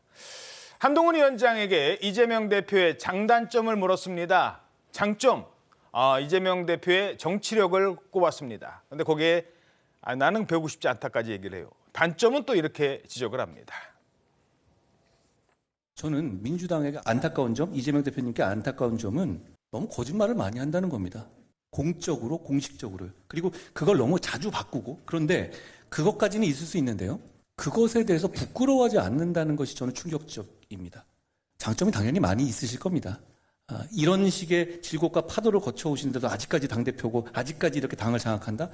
한동훈 위원장에게 이재명 대표의 장단점을 물었습니다. 장점, 이재명 대표의 정치력을 꼽았습니다. 그런데 거기에 나는 배우고 싶지 않다까지 얘기를 해요. 단점은 또 이렇게 지적을 합니다. 저는 민주당에게 안타까운 점, 이재명 대표님께 안타까운 점은 너무 거짓말을 많이 한다는 겁니다. 공적으로, 공식적으로요. 그리고 그걸 너무 자주 바꾸고, 그런데 그것까지는 있을 수 있는데요. 그것에 대해서 부끄러워하지 않는다는 것이 저는 충격적입니다. 장점이 당연히 많이 있으실 겁니다. 이런 식의 질곡과 파도를 거쳐오시는데도 아직까지 당대표고 아직까지 이렇게 당을 장악한다?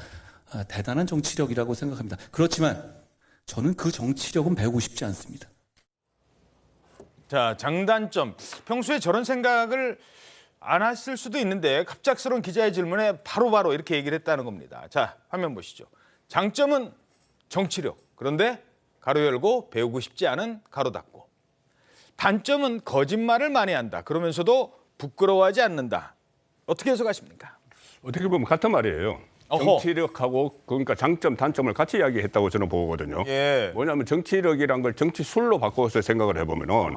대단한 정치력이라고 생각합니다. 그렇지만 저는 그 정치력은 배우고 싶지 않습니다. 자, 장단점. 평소에 저런 생각을 안 했을 수도 있는데 갑작스러운 기자의 질문에 바로바로 이렇게 얘기를 했다는 겁니다. 자, 화면 보시죠. 장점은 정치력. 그런데 가로 열고 배우고 싶지 않은 가로 닫고. 단점은 거짓말을 많이 한다. 그러면서도 부끄러워하지 않는다. 어떻게 해석하십니까? 어떻게 보면 같은 말이에요. 정치력하고 그러니까 장점, 단점을 같이 이야기했다고 저는 보거든요. 예. 뭐냐면 정치력이란 걸 정치술로 바꿔서 생각을 해보면은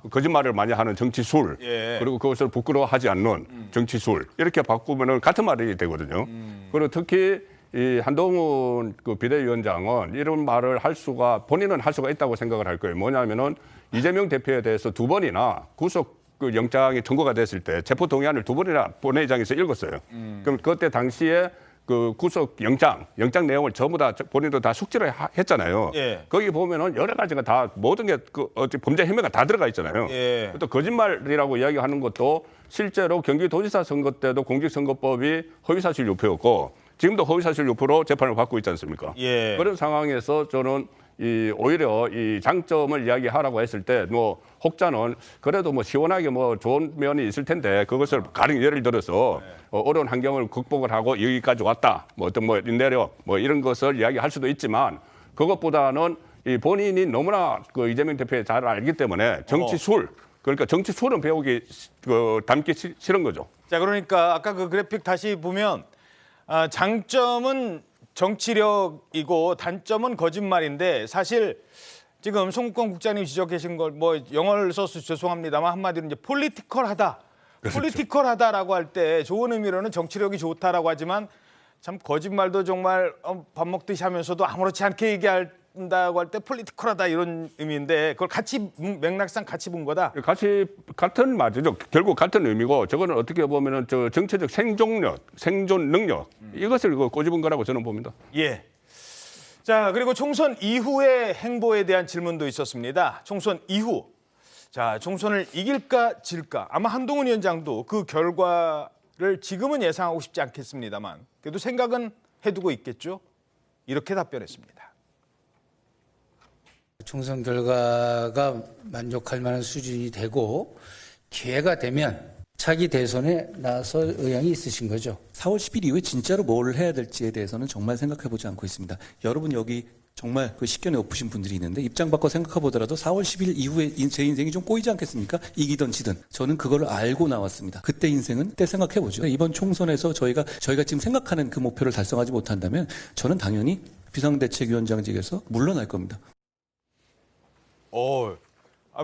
거짓말을 많이 하는 정치술, 예. 그리고 그것을 부끄러워하지 않는 정치술 이렇게 바꾸면은 같은 말이 되거든요. 그리고 특히 이 한동훈 그 비대위원장은 이런 말을 할 수가 본인은 할 수가 있다고 생각을 할 거예요. 뭐냐면은 이재명 대표에 대해서 2번이나 구속 그 영장이 청구가 됐을 때 체포 동의안을 2번이나 본회의장에서 읽었어요. 그럼 그때 당시에 그 구속 영장 내용을 전부 다 본인도 다 숙지를 했잖아요. 예. 거기 보면은 여러 가지가 다 모든 게 그 범죄 혐의가 다 들어가 있잖아요. 예. 또 거짓말이라고 이야기하는 것도 실제로 경기도지사 선거 때도 공직선거법이 허위사실 유포였고 지금도 허위사실 유포로 재판을 받고 있지 않습니까? 예. 그런 상황에서 저는 오히려 이 장점을 이야기하라고 했을 때 뭐 혹자는 그래도 뭐 시원하게 뭐 좋은 면이 있을 텐데 그것을 가령 예를 들어서 어려운 환경을 극복을 하고 여기까지 왔다. 뭐 어떤 뭐 인내력 뭐 이런 것을 이야기할 수도 있지만 그것보다는 이 본인이 너무나 그 이재명 대표에 잘 알기 때문에 정치술 그러니까 정치술은 배우기 담기 싫은 거죠. 자, 그러니까 아까 그 그래픽 다시 보면 장점은 정치력이고 단점은 거짓말인데 사실 지금 송국권 국장님 지적하신 걸 뭐 영어를 써서 죄송합니다만 한마디로 이제 폴리티컬하다. 그렇죠. 폴리티컬하다라고 할 때 좋은 의미로는 정치력이 좋다라고 하지만 참 거짓말도 정말 밥 먹듯이 하면서도 아무렇지 않게 얘기한다고 할 때 폴리티컬하다 이런 의미인데 그걸 같이 맥락상 같이 본 거다. 같이 같은 말이죠. 결국 같은 의미고 저거는 어떻게 보면은 저 정치적 생존 능력 이것을 꼬집은 거라고 저는 봅니다. 예. 자, 그리고 총선 이후의 행보에 대한 질문도 있었습니다. 총선 이후. 자, 총선을 이길까 질까. 아마 한동훈 위원장도 그 결과를 지금은 예상하고 싶지 않겠습니다만 그래도 생각은 해두고 있겠죠. 이렇게 답변했습니다. 총선 결과가 만족할 만한 수준이 되고 기회가 되면 차기 대선에 나설 의향이 있으신 거죠? 4월 10일 이후에 진짜로 뭘 해야 될지에 대해서는 정말 생각해보지 않고 있습니다. 여러분 여기 정말 그 식견이 높으신 분들이 있는데 입장 바꿔 생각해보더라도 4월 10일 이후에 제 인생이 좀 꼬이지 않겠습니까? 이기든 지든. 저는 그걸 알고 나왔습니다. 그때 인생은 그때 생각해보죠. 이번 총선에서 저희가 지금 생각하는 그 목표를 달성하지 못한다면 저는 당연히 비상대책위원장직에서 물러날 겁니다.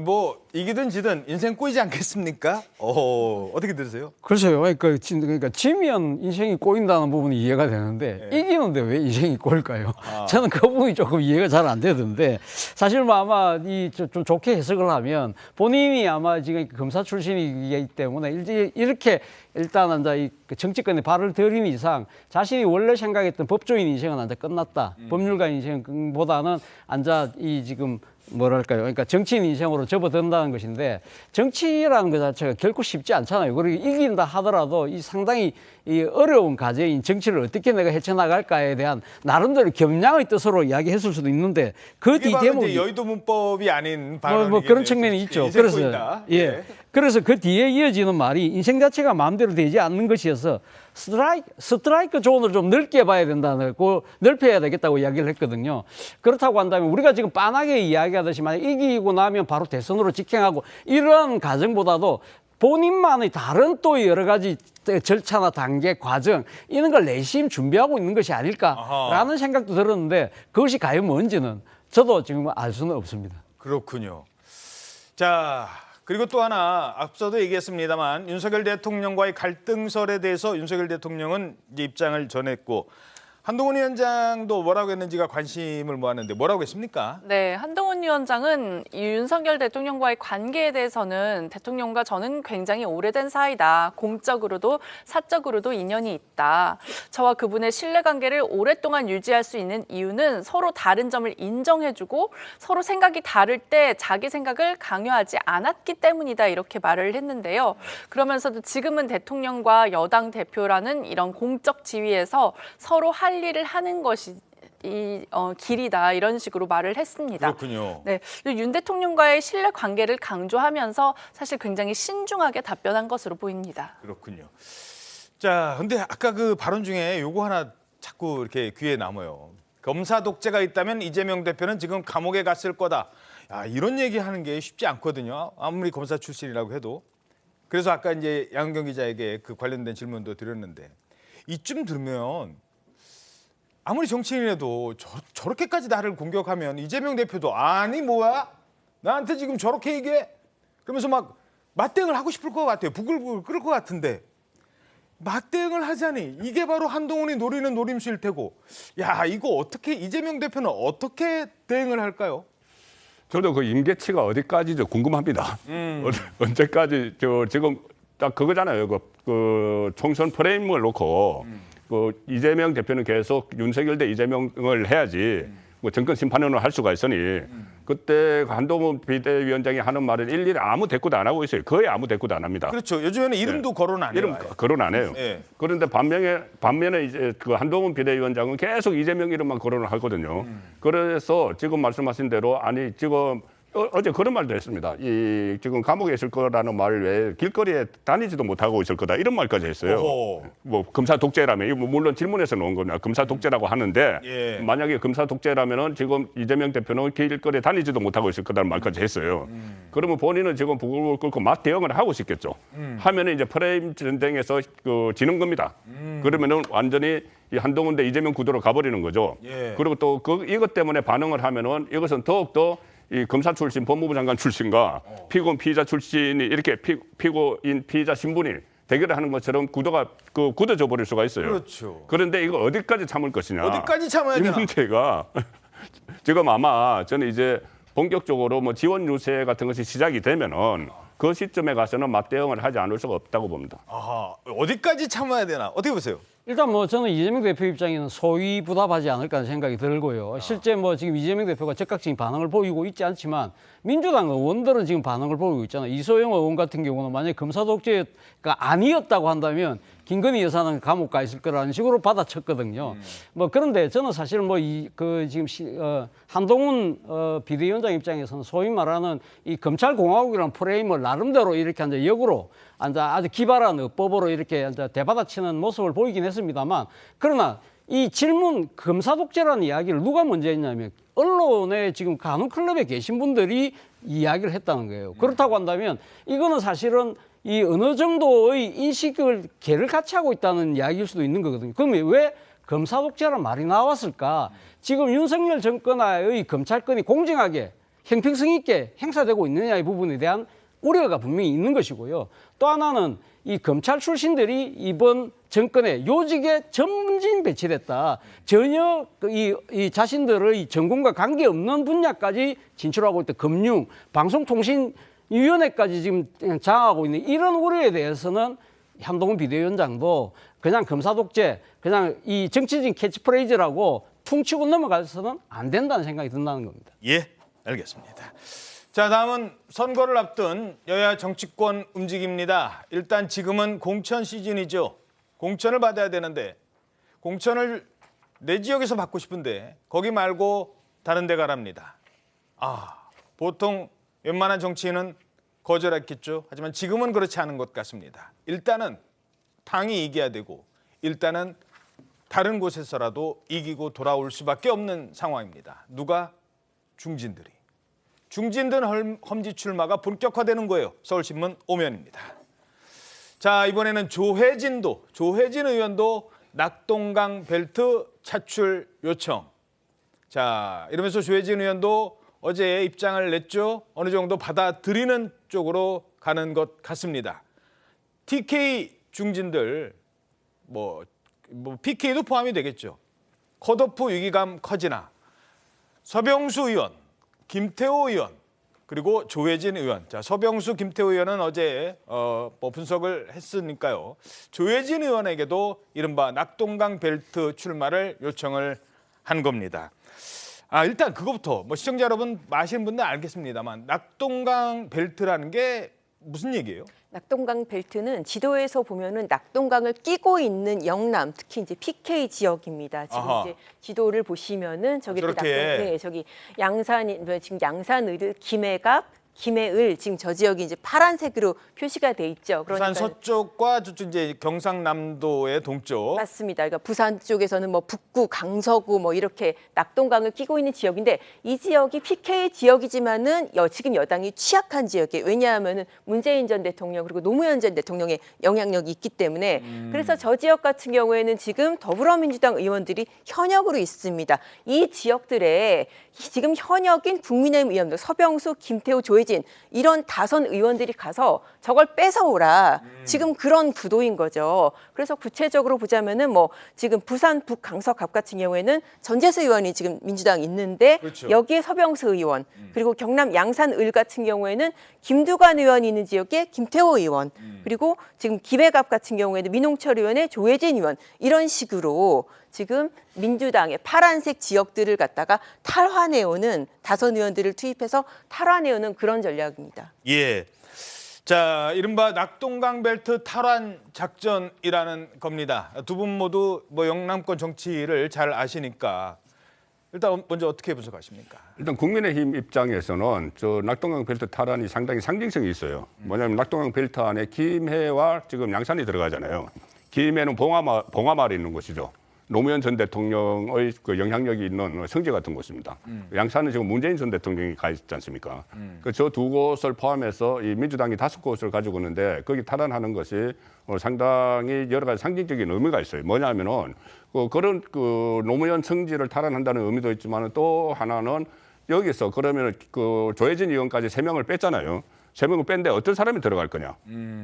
뭐 이기든 지든 인생 꼬이지 않겠습니까? 어떻게 들으세요? 글쎄요. 그러니까 지면 인생이 꼬인다는 부분이 이해가 되는데 이기는데 왜 인생이 꼬일까요? 저는 그 부분이 조금 이해가 잘 안 되던데 사실 뭐 아마 좀 좋게 해석을 하면 본인이 아마 지금 검사 출신이기 때문에 이렇게 일단 이제 정치권에 발을 들인 이상 자신이 원래 생각했던 법조인 인생은 이제 끝났다. 법률가 인생보다는 지금 뭐랄까요? 그러니까 정치인 인생으로 접어든다는 것인데 정치라는 것 자체가 결코 쉽지 않잖아요. 그리고 이긴다 하더라도 이 상당히 이 어려운 과제인 정치를 어떻게 내가 헤쳐나갈까에 대한 나름대로 겸양의 뜻으로 이야기했을 수도 있는데 그 뒤 대목이 여의도 문법이 아닌 발언이겠네요. 뭐 그런 측면이 있죠. 그래서 예. 그래서 그 뒤에 이어지는 말이 인생 자체가 마음대로 되지 않는 것이어서 스트라이크 존을 좀 넓게 봐야 된다고 넓혀야 되겠다고 이야기를 했거든요. 그렇다고 한다면 우리가 지금 빤하게 이야기하듯이 만약 이기고 나면 바로 대선으로 직행하고 이런 과정보다도 본인만의 다른 또 여러 가지 절차나 단계, 과정 이런 걸 내심 준비하고 있는 것이 아닐까라는 생각도 들었는데 그것이 과연 뭔지는 저도 지금 알 수는 없습니다. 그렇군요. 자, 그리고 또 하나 앞서도 얘기했습니다만 윤석열 대통령과의 갈등설에 대해서 윤석열 대통령은 이제 입장을 전했고 한동훈 위원장도 뭐라고 했는지가 관심을 모았는데 뭐라고 했습니까? 네, 한동훈 위원장은 이 윤석열 대통령과의 관계에 대해서는 대통령과 저는 굉장히 오래된 사이다. 공적으로도 사적으로도 인연이 있다. 저와 그분의 신뢰관계를 오랫동안 유지할 수 있는 이유는 서로 다른 점을 인정해주고 서로 생각이 다를 때 자기 생각을 강요하지 않았기 때문이다. 이렇게 말을 했는데요. 그러면서도 지금은 대통령과 여당 대표라는 이런 공적 지위에서 서로 할 일을 하는 것이 길이다 이런 식으로 말을 했습니다. 그렇군요. 네, 윤 대통령과의 신뢰 관계를 강조하면서 사실 굉장히 신중하게 답변한 것으로 보입니다. 그렇군요. 자, 근데 아까 그 발언 중에 요거 하나 자꾸 이렇게 귀에 남아요. 검사 독재가 있다면 이재명 대표는 지금 감옥에 갔을 거다. 야, 이런 얘기하는 게 쉽지 않거든요. 아무리 검사 출신이라고 해도. 그래서 아까 이제 양은경 기자에게 그 관련된 질문도 드렸는데 이쯤 들으면. 아무리 정치인이라도 저렇게까지 나를 공격하면 이재명 대표도 아니 뭐야? 나한테 지금 저렇게 얘기해? 그러면서 막 맞대응을 하고 싶을 것 같아요. 부글부글 끓을 것 같은데 맞대응을 하자니 이게 바로 한동훈이 노리는 노림수일 테고 야 이거 어떻게 이재명 대표는 어떻게 대응을 할까요? 저도 그 임계치가 어디까지죠 궁금합니다. 언제까지 지금 딱 그거잖아요. 그 총선 프레임을 놓고 그 이재명 대표는 계속 윤석열 대 이재명을 해야지 뭐 정권 심판원을 할 수가 있으니 그때 한동훈 비대위원장이 하는 말은 일일이 아무 대꾸도 안 하고 있어요. 거의 아무 대꾸도 안 합니다. 그렇죠. 요즘에는 이름도 거론 안 해요. 이름 거론 안 해요. 네. 그런데 반면에 이제 그 한동훈 비대위원장은 계속 이재명 이름만 거론을 하거든요. 그래서 지금 말씀하신 대로 아니 지금 어제 그런 말도 했습니다. 이 지금 감옥에 있을 거라는 말 외에 길거리에 다니지도 못하고 있을 거다 이런 말까지 했어요. 오호. 뭐 검사 독재라면 이거 물론 질문에서 나온 겁니다. 검사 독재라고 하는데 예. 만약에 검사 독재라면은 지금 이재명 대표는 길거리에 다니지도 못하고 있을 거다는 말까지 했어요. 그러면 본인은 지금 부글부글 끓고 맞 대응을 하고 싶겠죠. 하면은 이제 프레임 전쟁에서 그 지는 겁니다. 그러면은 완전히 이 한동훈 대 이재명 구도로 가버리는 거죠. 예. 그리고 또 이것 때문에 반응을 하면은 이것은 더욱더 이 검사 출신, 법무부 장관 출신과 피고인 피의자 출신이 이렇게 피고인 피의자 신분이 대결을 하는 것처럼 구도가 굳어져 버릴 수가 있어요. 그렇죠. 그런데 이거 어디까지 참을 것이냐? 어디까지 참아야 되나? 이 문제가 지금 아마 저는 이제 본격적으로 뭐 지원 유세 같은 것이 시작이 되면은 그 시점에 가서는 맞대응을 하지 않을 수가 없다고 봅니다. 아하, 어디까지 참아야 되나? 어떻게 보세요? 일단 뭐 저는 이재명 대표 입장에는 소위 부답하지 않을까 하는 생각이 들고요. 실제 뭐 지금 이재명 대표가 적극적인 반응을 보이고 있지 않지만 민주당 의원들은 지금 반응을 보이고 있잖아요. 이소영 의원 같은 경우는 만약에 검사 독재가 아니었다고 한다면 김건희 여사는 감옥 가 있을 거라는 식으로 받아쳤거든요. 뭐 그런데 저는 사실 뭐 지금 한동훈 비대위원장 입장에서는 소위 말하는 이 검찰 공화국이라는 프레임을 나름대로 이렇게 이제 역으로 아주 기발한 어법으로 이렇게 대받아치는 모습을 보이긴 했습니다만 그러나 이 질문 검사 독재라는 이야기를 누가 먼저 했냐면 언론에 지금 간호클럽에 계신 분들이 이야기를 했다는 거예요. 그렇다고 한다면 이거는 사실은 이 어느 정도의 인식을 개를 같이 하고 있다는 이야기일 수도 있는 거거든요. 그러면 왜 검사 독재라는 말이 나왔을까? 지금 윤석열 정권의 검찰권이 공정하게 형평성 있게 행사되고 있느냐의 부분에 대한 우려가 분명히 있는 것이고요. 또 하나는 이 검찰 출신들이 이번 정권에 요직에 전진 배치됐다. 전혀 이 자신들의 전공과 관계없는 분야까지 진출하고 있다. 금융, 방송통신위원회까지 지금 장악하고 있는 이런 우려에 대해서는 한동훈 비대위원장도 그냥 검사 독재, 그냥 이 정치적인 캐치프레이즈라고 퉁치고 넘어가서는 안 된다는 생각이 든다는 겁니다. 예. 알겠습니다. 자, 다음은 선거를 앞둔 여야 정치권 움직입니다. 일단 지금은 공천 시즌이죠. 공천을 받아야 되는데 공천을 내 지역에서 받고 싶은데 거기 말고 다른 데 가랍니다. 보통 웬만한 정치인은 거절했겠죠. 하지만 지금은 그렇지 않은 것 같습니다. 일단은 당이 이겨야 되고 일단은 다른 곳에서라도 이기고 돌아올 수밖에 없는 상황입니다. 누가? 중진들이. 중진들 험지 출마가 본격화되는 거예요. 서울신문 오면입니다. 자, 이번에는 조혜진 의원도 낙동강 벨트 차출 요청. 자, 이러면서 조혜진 의원도 어제 입장을 냈죠. 어느 정도 받아들이는 쪽으로 가는 것 같습니다. TK 중진들 뭐 PK도 포함이 되겠죠. 컷오프 위기감 커지나 서병수 의원, 김태호 의원 그리고 조혜진 의원. 자, 서병수, 김태호 의원은 어제 분석을 했으니까요. 조혜진 의원에게도 이른바 낙동강 벨트 출마를 요청을 한 겁니다. 일단 그거부터 시청자 여러분 아시는 분들 알겠습니다만 낙동강 벨트라는 게 무슨 얘기예요? 낙동강 벨트는 지도에서 보면은 낙동강을 끼고 있는 영남, 특히 이제 PK 지역입니다. 지금 이제 지도를 보시면은 저기 저기 지금 양산을 김해갑, 김해을 지금 저 지역이 이제 파란색으로 표시가 돼 있죠. 그러니까 부산 서쪽과 저쪽 이제 경상남도의 동쪽. 맞습니다. 그러니까 부산 쪽에서는 북구, 강서구 이렇게 낙동강을 끼고 있는 지역인데 이 지역이 PK 지역이지만은 지금 여당이 취약한 지역이에요. 왜냐하면은 문재인 전 대통령 그리고 노무현 전 대통령의 영향력이 있기 때문에 그래서 저 지역 같은 경우에는 지금 더불어민주당 의원들이 현역으로 있습니다. 이 지역들에 지금 현역인 국민의힘 의원들 서병수, 김태호, 조혜진 이런 다선 의원들이 가서 저걸 뺏어오라. 지금 그런 구도인 거죠. 그래서 구체적으로 보자면은 지금 부산 북강서갑 같은 경우에는 전재수 의원이 지금 민주당 있는데 그렇죠. 여기에 서병수 의원 그리고 경남 양산을 같은 경우에는 김두관 의원이 있는 지역에 김태호 의원 그리고 지금 김해갑 같은 경우에는 민홍철 의원의 조혜진 의원 이런 식으로 지금 민주당의 파란색 지역들을 갖다가 탈환해오는 다선 의원들을 투입해서 탈환해오는 그런 전략입니다. 예. 자, 이른바 낙동강 벨트 탈환 작전이라는 겁니다. 두 분 모두 영남권 정치를 잘 아시니까 일단 먼저 어떻게 분석하십니까? 일단 국민의힘 입장에서는 저 낙동강 벨트 탈환이 상당히 상징성이 있어요. 뭐냐면 낙동강 벨트 안에 김해와 지금 양산이 들어가잖아요. 김해는 봉하마을에 있는 곳이죠. 노무현 전 대통령의 그 영향력이 있는 성지 같은 곳입니다. 양산은 지금 문재인 전 대통령이 가 있지 않습니까? 저 두 곳을 포함해서 이 민주당이 5곳을 가지고 있는데 거기 탈환하는 것이 상당히 여러 가지 상징적인 의미가 있어요. 뭐냐면은 그런 노무현 성지를 탈환한다는 의미도 있지만 또 하나는 여기서 그러면 조혜진 의원까지 3명을 뺐잖아요. 3명을 뺐는데 어떤 사람이 들어갈 거냐?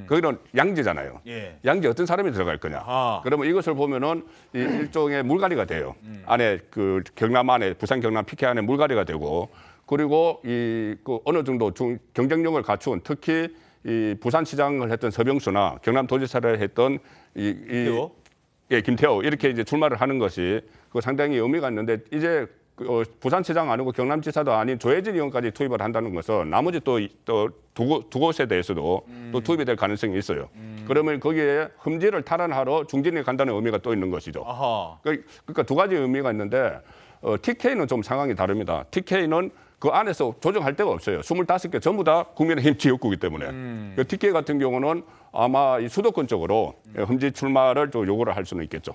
거기는 양지잖아요. 예. 양지 어떤 사람이 들어갈 거냐? 그러면 이것을 보면은 일종의 물갈이가 돼요. 안에 경남 안에 부산 경남 PK 안에 물갈이가 되고 그리고 어느 정도 경쟁력을 갖춘 특히 이 부산시장을 했던 서병수나 경남도지사를 했던 김태호 이렇게 이제 출마를 하는 것이 상당히 의미가 있는데 이제 부산시장 아니고 경남지사도 아닌 조혜진 의원까지 투입을 한다는 것은 나머지 또 두 곳에 대해서도 또 투입이 될 가능성이 있어요. 그러면 거기에 흠지를 탈환하러 중진이 간다는 의미가 또 있는 것이죠. 그러니까 두 가지 의미가 있는데 TK는 좀 상황이 다릅니다. TK는 그 안에서 조정할 데가 없어요. 25개 전부 다 국민의힘 지역구이기 때문에. TK 같은 경우는 아마 이 수도권 쪽으로 흠지 출마를 좀 요구를 할 수는 있겠죠.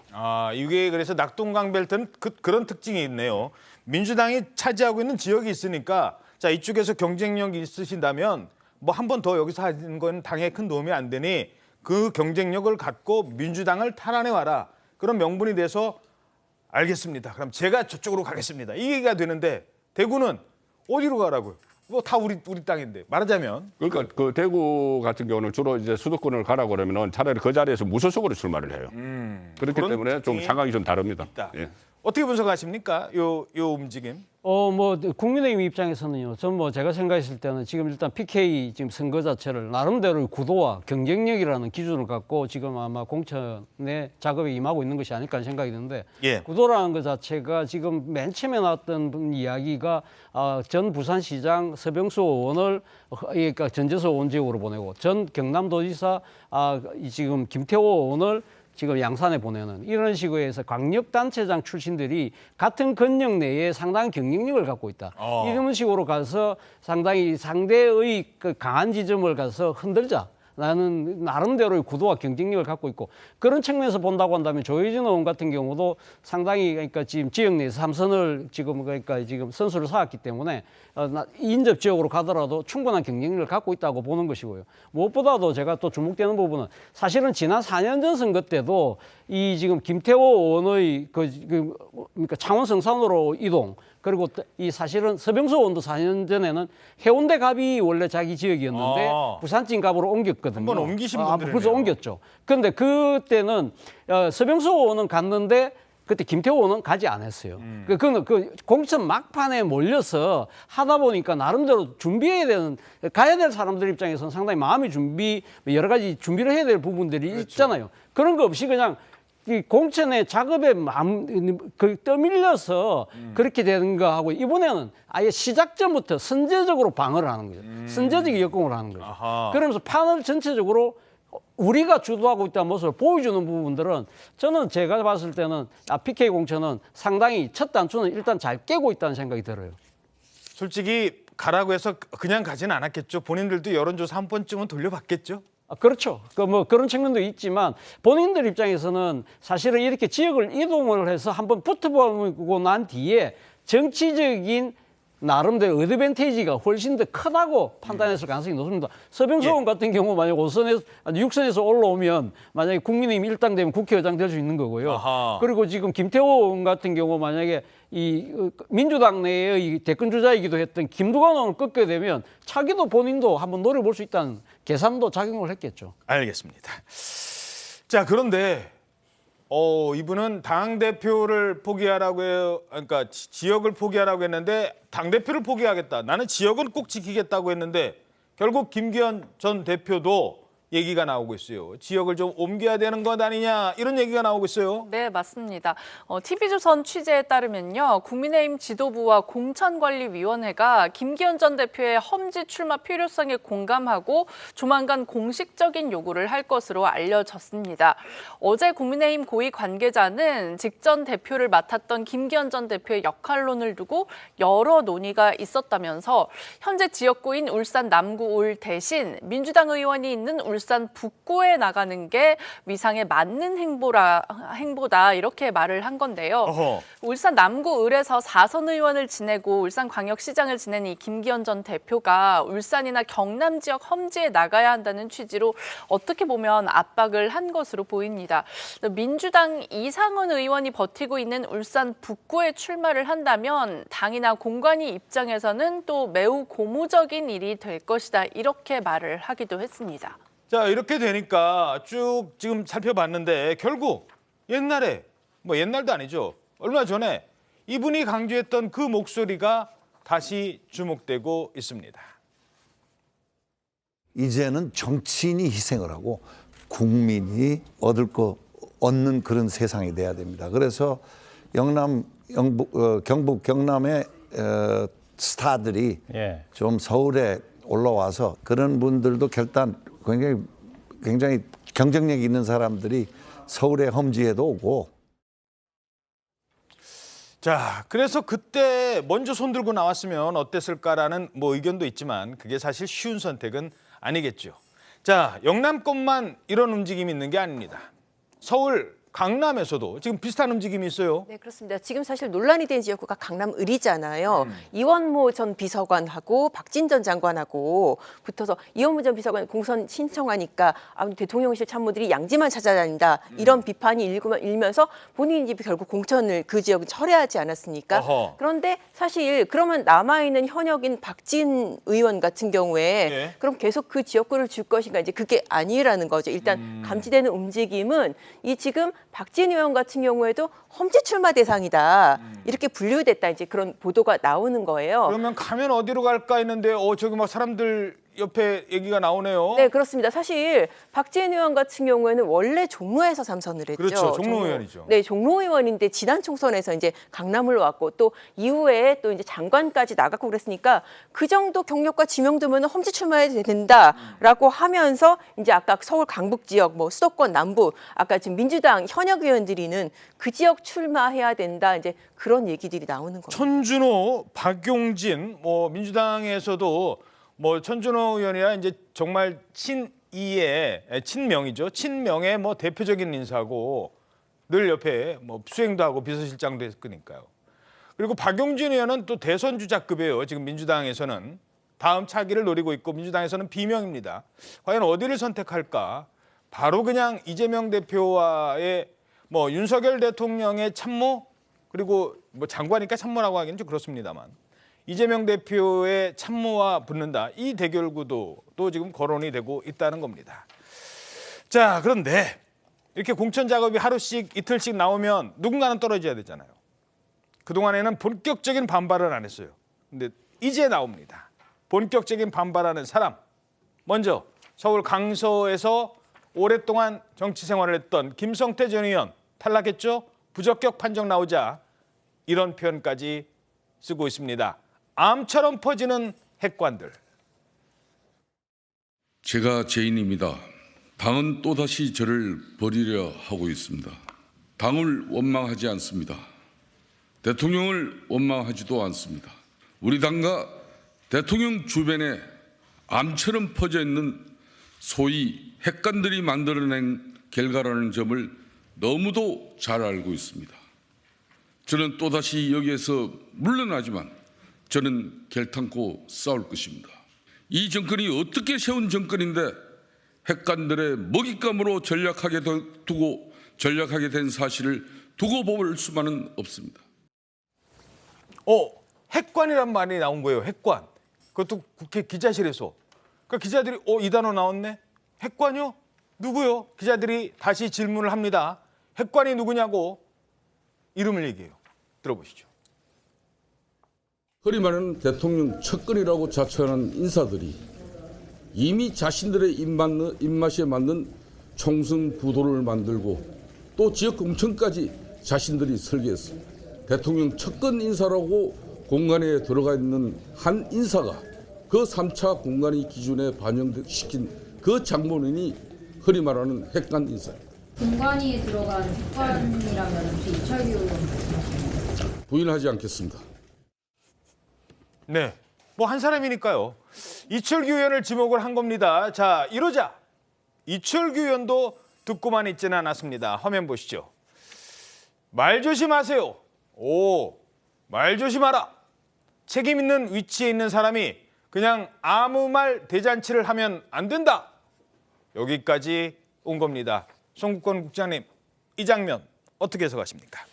이게 그래서 낙동강 벨트는 그런 특징이 있네요. 민주당이 차지하고 있는 지역이 있으니까 자 이쪽에서 경쟁력이 있으신다면 한 번 더 여기서 하는 건 당에 큰 도움이 안 되니 그 경쟁력을 갖고 민주당을 탈환해 와라. 그런 명분이 돼서 알겠습니다. 그럼 제가 저쪽으로 가겠습니다. 이 얘기가 되는데 대구는 어디로 가라고요? 다 우리 땅인데 말하자면. 그러니까 그 대구 같은 경우는 주로 이제 수도권을 가라고 그러면은 차라리 그 자리에서 무소속으로 출마를 해요. 그렇기 때문에 좀 상황이 좀 다릅니다. 예. 어떻게 분석하십니까? 요 움직임? 뭐 국민의힘 입장에서는요. 전 뭐 제가 생각했을 때는 지금 일단 PK 지금 선거 자체를 나름대로의 구도와 경쟁력이라는 기준을 갖고 지금 아마 공천의 작업에 임하고 있는 것이 아닐까 하는 생각이 드는데 예. 구도라는 것 자체가 지금 맨 처음에 나왔던 이야기가 전 부산시장 서병수 의원을 그러니까 전재수 의원 지역으로 보내고 전 경남도지사 지금 김태호 의원을 지금 양산에 보내는 이런 식으로 해서 광역단체장 출신들이 같은 권역 내에 상당한 경쟁력을 갖고 있다. 이런 식으로 가서 상당히 상대의 그 강한 지점을 가서 흔들자. 나는 나름대로의 구도와 경쟁력을 갖고 있고 그런 측면에서 본다고 한다면 조혜진 의원 같은 경우도 상당히 그러니까 지금 지역 내에서 3선을 지금 그러니까 지금 선수를 쌓았기 때문에 인접 지역으로 가더라도 충분한 경쟁력을 갖고 있다고 보는 것이고요. 무엇보다도 제가 또 주목되는 부분은 사실은 지난 4년 전 선거 때도 이 지금 김태호 의원의 그러니까 창원 성산으로 이동 그리고 이 사실은 서병수 의원도 4년 전에는 해운대 갑이 원래 자기 지역이었는데 부산 찐갑으로 옮겼거든요. 한번 옮기신 분들이네요. 벌써 옮겼죠. 그런데 그때는 서병수 의원은 갔는데 그때 김태호 의원은 가지 않았어요. 그거는 그 공천 막판에 몰려서 하다 보니까 나름대로 준비해야 되는 가야 될 사람들 입장에서는 상당히 마음의 준비 여러 가지 준비를 해야 될 부분들이 그렇죠. 있잖아요. 그런 거 없이 그냥 이 공천의 작업에 떠밀려서 그렇게 되는 거 하고 이번에는 아예 시작 전부터 선제적으로 방어를 하는 거죠. 선제적 역공을 하는 거죠. 그러면서 판을 전체적으로 우리가 주도하고 있다는 모습을 보여주는 부분들은 저는 제가 봤을 때는 PK 공천은 상당히 첫 단추는 일단 잘 깨고 있다는 생각이 들어요. 솔직히 가라고 해서 그냥 가지는 않았겠죠. 본인들도 여론조사 한 번쯤은 돌려봤겠죠. 그렇죠. 뭐 그런 측면도 있지만 본인들 입장에서는 사실은 이렇게 지역을 이동을 해서 한번 붙어보고 난 뒤에 정치적인 나름대로 어드밴티지가 훨씬 더 크다고 판단했을 가능성이 높습니다. 서병수 의원 같은 경우 만약 6선에서 올라오면 만약에 국민의힘 일당되면 국회의장 될 수 있는 거고요. 그리고 지금 김태호 의원 같은 경우 만약에 이 민주당 내의 대권 주자이기도 했던 김두관 의원을 꺾게 되면 차기도 본인도 한번 노려볼 수 있다는 계산도 작용을 했겠죠. 알겠습니다. 자, 그런데 이분은 당대표를 포기하라고 해요. 그러니까 지역을 포기하라고 했는데 당대표를 포기하겠다. 나는 지역은 꼭 지키겠다고 했는데 결국 김기현 전 대표도 얘기가 나오고 있어요. 지역을 좀 옮겨야 되는 것 아니냐 이런 얘기가 나오고 있어요. 네, 맞습니다. TV조선 취재에 따르면요. 국민의힘 지도부와 공천관리위원회가 김기현 전 대표의 험지 출마 필요성에 공감하고 조만간 공식적인 요구를 할 것으로 알려졌습니다. 어제 국민의힘 고위 관계자는 직전 대표를 맡았던 김기현 전 대표의 역할론을 두고 여러 논의가 있었다면서 현재 지역구인 울산 남구 울 대신 민주당 의원이 있는 울산 북구에 나가는 게 위상에 맞는 행보다 이렇게 말을 한 건데요. 울산 남구 을에서 4선 의원을 지내고 울산광역시장을 지낸 이 김기현 전 대표가 울산이나 경남 지역 험지에 나가야 한다는 취지로 어떻게 보면 압박을 한 것으로 보입니다. 민주당 이상은 의원이 버티고 있는 울산 북구에 출마를 한다면 당이나 공관위 입장에서는 또 매우 고무적인 일이 될 것이다. 이렇게 말을 하기도 했습니다. 자, 이렇게 되니까 쭉 지금 살펴봤는데 결국 옛날에 옛날도 아니죠. 얼마 전에 이분이 강조했던 그 목소리가 다시 주목되고 있습니다. 이제는 정치인이 희생을 하고 국민이 얻는 그런 세상이 돼야 됩니다. 그래서 경북 경남의 스타들이 좀 서울에 올라와서 그런 분들도 결단 굉장히 경쟁력 있는 사람들이 서울의 험지에도 오고. 자, 그래서 그때 먼저 손들고 나왔으면 어땠을까라는 의견도 있지만 그게 사실 쉬운 선택은 아니겠죠. 자, 영남권만 이런 움직임이 있는 게 아닙니다. 서울, 강남에서도 지금 비슷한 움직임이 있어요. 네, 그렇습니다. 지금 사실 논란이 된 지역구가 강남 을이잖아요. 이원모 전 비서관하고 박진 전 장관하고 붙어서 이원모 전 비서관 공천 신청하니까 대통령실 참모들이 양지만 찾아다닌다. 이런 비판이 일면서 본인이 결국 공천을 그 지역은 철회하지 않았습니까? 그런데 사실 그러면 남아있는 현역인 박진 의원 같은 경우에 그럼 계속 그 지역구를 줄 것인가 이제 그게 아니라는 거죠. 일단 감지되는 움직임은 이 지금 박지원 의원 같은 경우에도 험지 출마 대상이다. 이렇게 분류됐다. 이제 그런 보도가 나오는 거예요. 그러면 가면 어디로 갈까 했는데 저기 막 사람들 옆에 얘기가 나오네요. 네, 그렇습니다. 사실 박지원 의원 같은 경우에는 원래 종로에서 삼선을 했죠. 그렇죠. 종로 의원이죠. 네, 종로 의원인데 지난 총선에서 이제 강남으로 왔고 또 이후에 또 이제 장관까지 나갔고 그랬으니까 그 정도 경력과 지명도면 험지 출마해도 된다라고 하면서 이제 아까 서울 강북 지역, 뭐 수도권 남부, 아까 지금 민주당 현역 의원들이는 그 지역 출마해야 된다. 이제 그런 얘기들이 나오는 거예요. 천준호, 박용진, 뭐 민주당에서도 뭐 천준호 의원이야 이제 정말 친명이죠. 친명의 뭐 대표적인 인사고 늘 옆에 뭐 수행도 하고 비서실장도 했으니까요. 그리고 박용진 의원은 또 대선 주자급이에요. 지금 민주당에서는 다음 차기를 노리고 있고 민주당에서는 비명입니다. 과연 어디를 선택할까? 바로 그냥 이재명 대표와의 뭐 윤석열 대통령의 참모 그리고 뭐 장관이니까 참모라고 하기는 좀 그렇습니다만. 이재명 대표의 참모와 붙는다. 이 대결 구도도 지금 거론이 되고 있다는 겁니다. 자, 그런데 이렇게 공천 작업이 하루씩 이틀씩 나오면 누군가는 떨어져야 되잖아요. 그동안에는 본격적인 반발을 안 했어요. 근데 이제 나옵니다. 본격적인 반발하는 사람. 먼저 서울 강서에서 오랫동안 정치 생활을 했던 김성태 전 의원 탈락했죠. 부적격 판정 나오자 이런 표현까지 쓰고 있습니다. 암처럼 퍼지는 핵관들. 제가 죄인입니다. 당은 또다시 저를 버리려 하고 있습니다. 당을 원망하지 않습니다. 대통령을 원망하지도 않습니다. 우리 당과 대통령 주변에 암처럼 퍼져 있는 소위 핵관들이 만들어낸 결과라는 점을 너무도 잘 알고 있습니다. 저는 또다시 여기에서 물러나지만 저는 결탄코 싸울 것입니다. 이 정권이 어떻게 세운 정권인데 핵관들의 먹잇감으로 전략하게 된 사실을 두고 볼 수만은 없습니다. 핵관이란 말이 나온 거예요. 핵관. 그것도 국회 기자실에서. 그러니까 기자들이 이 단어 나왔네. 핵관이요? 누구요? 기자들이 다시 질문을 합니다. 핵관이 누구냐고 이름을 얘기해요. 들어보시죠. 흔히 말하는 대통령 측근이라고 자처하는 인사들이 이미 자신들의 입맛에 맞는 총선 구도를 만들고 또 지역 공천까지 자신들이 설계했습니다. 대통령 측근 인사라고 공간에 들어가 있는 한 인사가 그 3차 공간의 기준에 반영시킨 그 장본인이 흔히 말하는 핵관 인사입니다. 공간이 들어간 핵관이라면 혹시 이철규 의원 말씀하시는 건가요? 부인하지 않겠습니다. 네, 뭐 한 사람이니까요. 이철규 의원을 지목을 한 겁니다. 자, 이러자 이철규 의원도 듣고만 있지는 않았습니다. 화면 보시죠. 말 조심하세요. 말 조심하라. 책임 있는 위치에 있는 사람이 그냥 아무 말 대잔치를 하면 안 된다. 여기까지 온 겁니다. 송국권 국장님, 이 장면 어떻게 해석하십니까?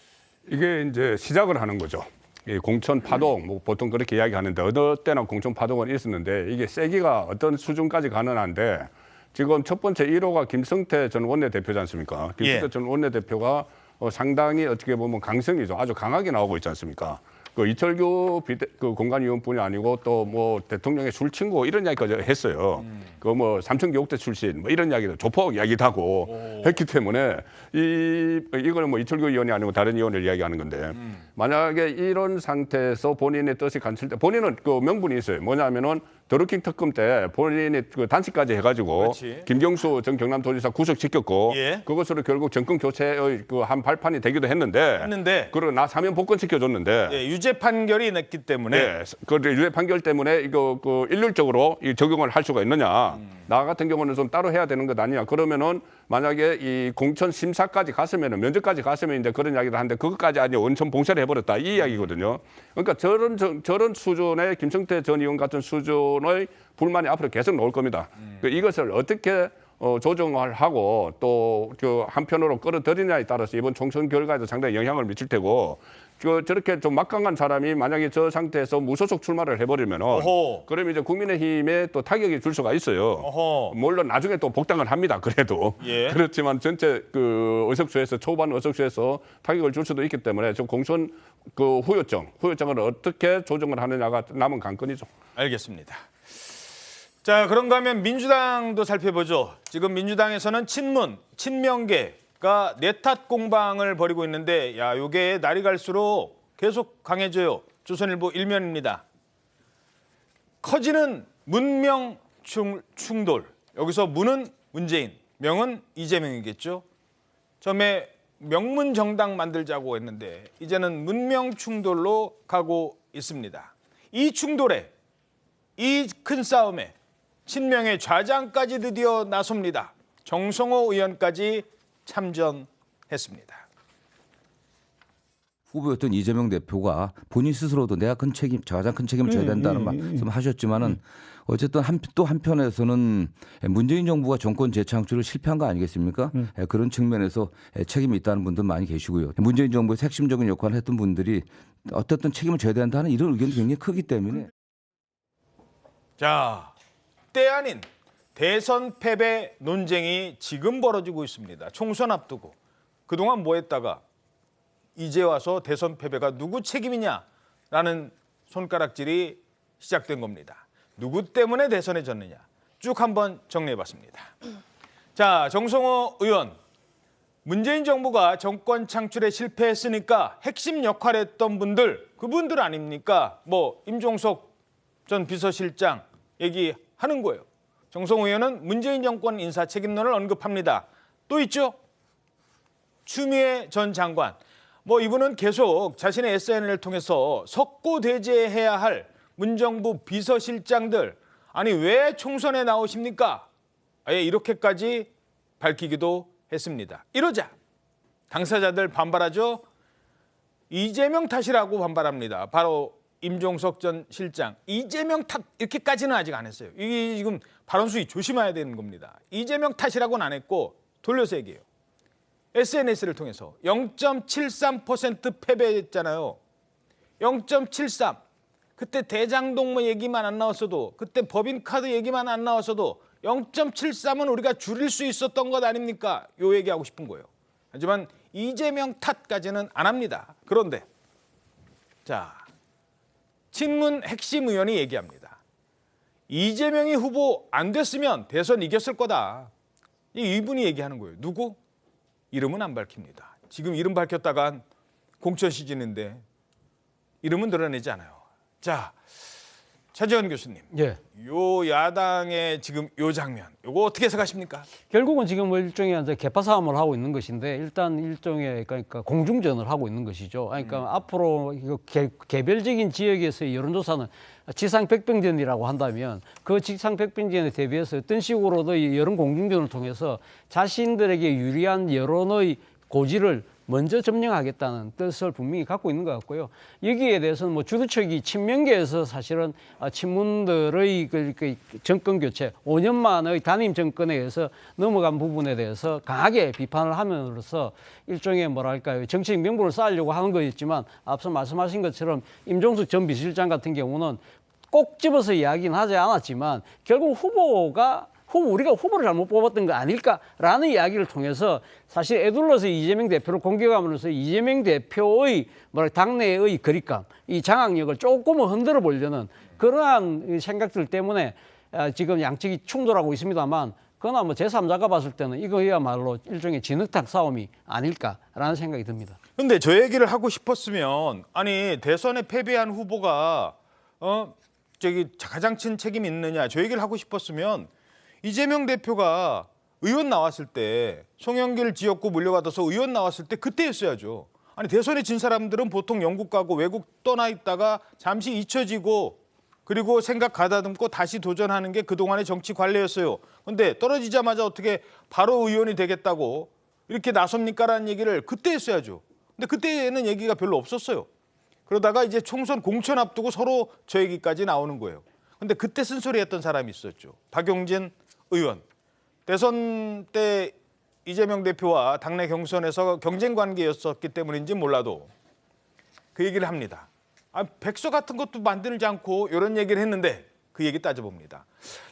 이게 이제 시작을 하는 거죠. 이 공천 파동, 뭐 보통 그렇게 이야기하는데 어느 때나 공천 파동은 있었는데 이게 세기가 어떤 수준까지 가능한데 지금 첫 번째 1호가 김성태 전 원내대표지 않습니까? 김성태 전 원내대표가 상당히 어떻게 보면 강성이죠. 아주 강하게 나오고 있지 않습니까? 그 이철규 공관위원뿐이 아니고 또 뭐 대통령의 술 친구 이런 이야기까지 했어요. 그 뭐 삼천교육대 출신 뭐 이런 이야기도 조폭 이야기도 하고 했기 때문에 이거는 뭐 이철규 의원이 아니고 다른 의원을 이야기하는 건데 만약에 이런 상태에서 본인의 뜻이 간칠 때 본인은 그 명분이 있어요. 뭐냐면은 더루킹 특검 때 본인이 그 단식까지 해가지고 그렇지. 김경수 전 경남도지사 구속시켰고 그것으로 결국 정권 교체의 그 한 발판이 되기도 했는데 그리고 나 사면 복권시켜줬는데 유죄 판결이 냈기 때문에 그 유죄 판결 때문에 이거 그 일률적으로 이 적용을 할 수가 있느냐? 나 같은 경우는 좀 따로 해야 되는 것 아니냐? 그러면은 만약에 이 공천 심사까지 갔으면은 면접까지 갔으면 이제 그런 이야기를 하는데 그것까지 아니 원천 봉쇄를 해버렸다 이 이야기거든요. 그러니까 저런 수준의 김성태 전 의원 같은 수준의 불만이 앞으로 계속 나올 겁니다. 이것을 어떻게 조정을 하고 또 그 한편으로 끌어들이냐에 따라서 이번 총선 결과에도 상당히 영향을 미칠 테고 저렇게 좀 막강한 사람이 만약에 저 상태에서 무소속 출마를 해버리면 그러면 이제 국민의힘에 또 타격이 줄 수가 있어요. 물론 나중에 또 복당을 합니다. 그래도 그렇지만 전체 그 의석수에서 초반 의석수에서 타격을 줄 수도 있기 때문에 좀 공천 그 후유증을 어떻게 조정을 하느냐가 남은 관건이죠. 알겠습니다. 자, 그런가 하면 민주당도 살펴보죠. 지금 민주당에서는 친명계가 내탓 공방을 벌이고 있는데 야, 요게 날이 갈수록 계속 강해져요. 조선일보 1면입니다. 커지는 문명 충돌. 여기서 문은 문재인, 명은 이재명이겠죠. 처음에 명문 정당 만들자고 했는데 이제는 문명 충돌로 가고 있습니다. 이 충돌에, 이 큰 싸움에 친명의 좌장까지 드디어 나섭니다. 정성호 의원까지 참전했습니다. 후보였던 이재명 대표가 본인 스스로도 내가 가장 큰 책임을 져야 된다는 말씀을 하셨지만은 어쨌든 또 한편에서는 문재인 정부가 정권 재창출을 실패한 거 아니겠습니까? 그런 측면에서 책임이 있다는 분들 많이 계시고요. 문재인 정부에서 핵심적인 역할을 했던 분들이 어떻든 책임을 져야 된다는 이런 의견이 굉장히 크기 때문에. 자, 때 아닌 대선 패배 논쟁이 지금 벌어지고 있습니다. 총선 앞두고 그동안 뭐 했다가 이제 와서 대선 패배가 누구 책임이냐라는 손가락질이 시작된 겁니다. 누구 때문에 대선에 졌느냐 쭉 한번 정리해봤습니다. 자, 정성호 의원, 문재인 정부가 정권 창출에 실패했으니까 핵심 역할을 했던 분들, 그분들 아닙니까? 뭐 임종석 전 비서실장 얘기하는 거예요. 정성호 의원은 문재인 정권 인사 책임론을 언급합니다. 또 있죠? 추미애 전 장관. 뭐 이분은 계속 자신의 SNS를 통해서 석고대죄해야 할 문정부 비서실장들, 아니 왜 총선에 나오십니까? 아예 이렇게까지 밝히기도 했습니다. 이러자 당사자들 반발하죠. 이재명 탓이라고 반발합니다. 바로 임종석 전 실장. 이재명 탓 이렇게까지는 아직 안 했어요. 이게 지금 발언 수위 조심해야 되는 겁니다. 이재명 탓이라고는 안 했고 돌려서 얘기해요. SNS를 통해서 0.73% 패배했잖아요. 0.73. 그때 대장동 뭐 얘기만 안 나왔어도, 그때 법인카드 얘기만 안 나왔어도 0.73은 우리가 줄일 수 있었던 것 아닙니까? 요 얘기하고 싶은 거예요. 하지만 이재명 탓까지는 안 합니다. 그런데 자, 친문 핵심 의원이 얘기합니다. 이재명이 후보 안 됐으면 대선 이겼을 거다. 이분이 얘기하는 거예요. 누구? 이름은 안 밝힙니다. 지금 이름 밝혔다간 공천 시즌인데 이름은 드러내지 않아요. 자, 차재원 교수님. 예. 요 야당의 지금 요 장면, 요거 어떻게 해석하십니까? 결국은 지금 뭐 일종의 이제 개파 싸움을 하고 있는 것인데 일단 일종의 그러니까 공중전을 하고 있는 것이죠. 그러니까 앞으로 이거 개별적인 지역에서의 여론조사는 지상백병전이라고 한다면 그 지상백병전에 대비해서 어떤 식으로도 이 여론 공중전을 통해서 자신들에게 유리한 여론의 고지를 먼저 점령하겠다는 뜻을 분명히 갖고 있는 것 같고요. 여기에 대해서는 뭐 주도측이 친명계에서 사실은 친문들의 그 정권 교체, 5년 만의 단임 정권에 의해서 넘어간 부분에 대해서 강하게 비판을 함으로써 일종의 뭐랄까요, 정치적 명분을 쌓으려고 하는 거였지만 앞서 말씀하신 것처럼 임종석 전 비서실장 같은 경우는 꼭 집어서 이야기는 하지 않았지만 결국 우리가 후보를 잘못 뽑았던 거 아닐까라는 이야기를 통해서 사실 애둘러서 이재명 대표를 공격함으로써 이재명 대표의 당내의 거리감, 이 장악력을 조금은 흔들어 보려는 그러한 생각들 때문에 지금 양측이 충돌하고 있습니다만 그러나 뭐 제3자가 봤을 때는 이거야말로 일종의 진흙탕 싸움이 아닐까라는 생각이 듭니다. 근데 저 얘기를 하고 싶었으면 아니 대선에 패배한 후보가 가장 큰 책임이 있느냐 저 얘기를 하고 싶었으면 이재명 대표가 의원 나왔을 때 송영길 지역구 물려받아서 의원 나왔을 때 그때 했어야죠. 아니 대선에 진 사람들은 보통 영국 가고 외국 떠나 있다가 잠시 잊혀지고 그리고 생각 가다듬고 다시 도전하는 게 그동안의 정치 관례였어요. 근데 떨어지자마자 어떻게 바로 의원이 되겠다고 이렇게 나섭니까라는 얘기를 그때 했어야죠. 근데 그때는 얘기가 별로 없었어요. 그러다가 이제 총선 공천 앞두고 서로 저 얘기까지 나오는 거예요. 근데 그때 쓴소리 했던 사람이 있었죠. 박용진 의원. 대선 때 이재명 대표와 당내 경선에서 경쟁 관계였었기 때문인지 몰라도 그 얘기를 합니다. 백서 같은 것도 만들지 않고 이런 얘기를 했는데 그 얘기 따져봅니다.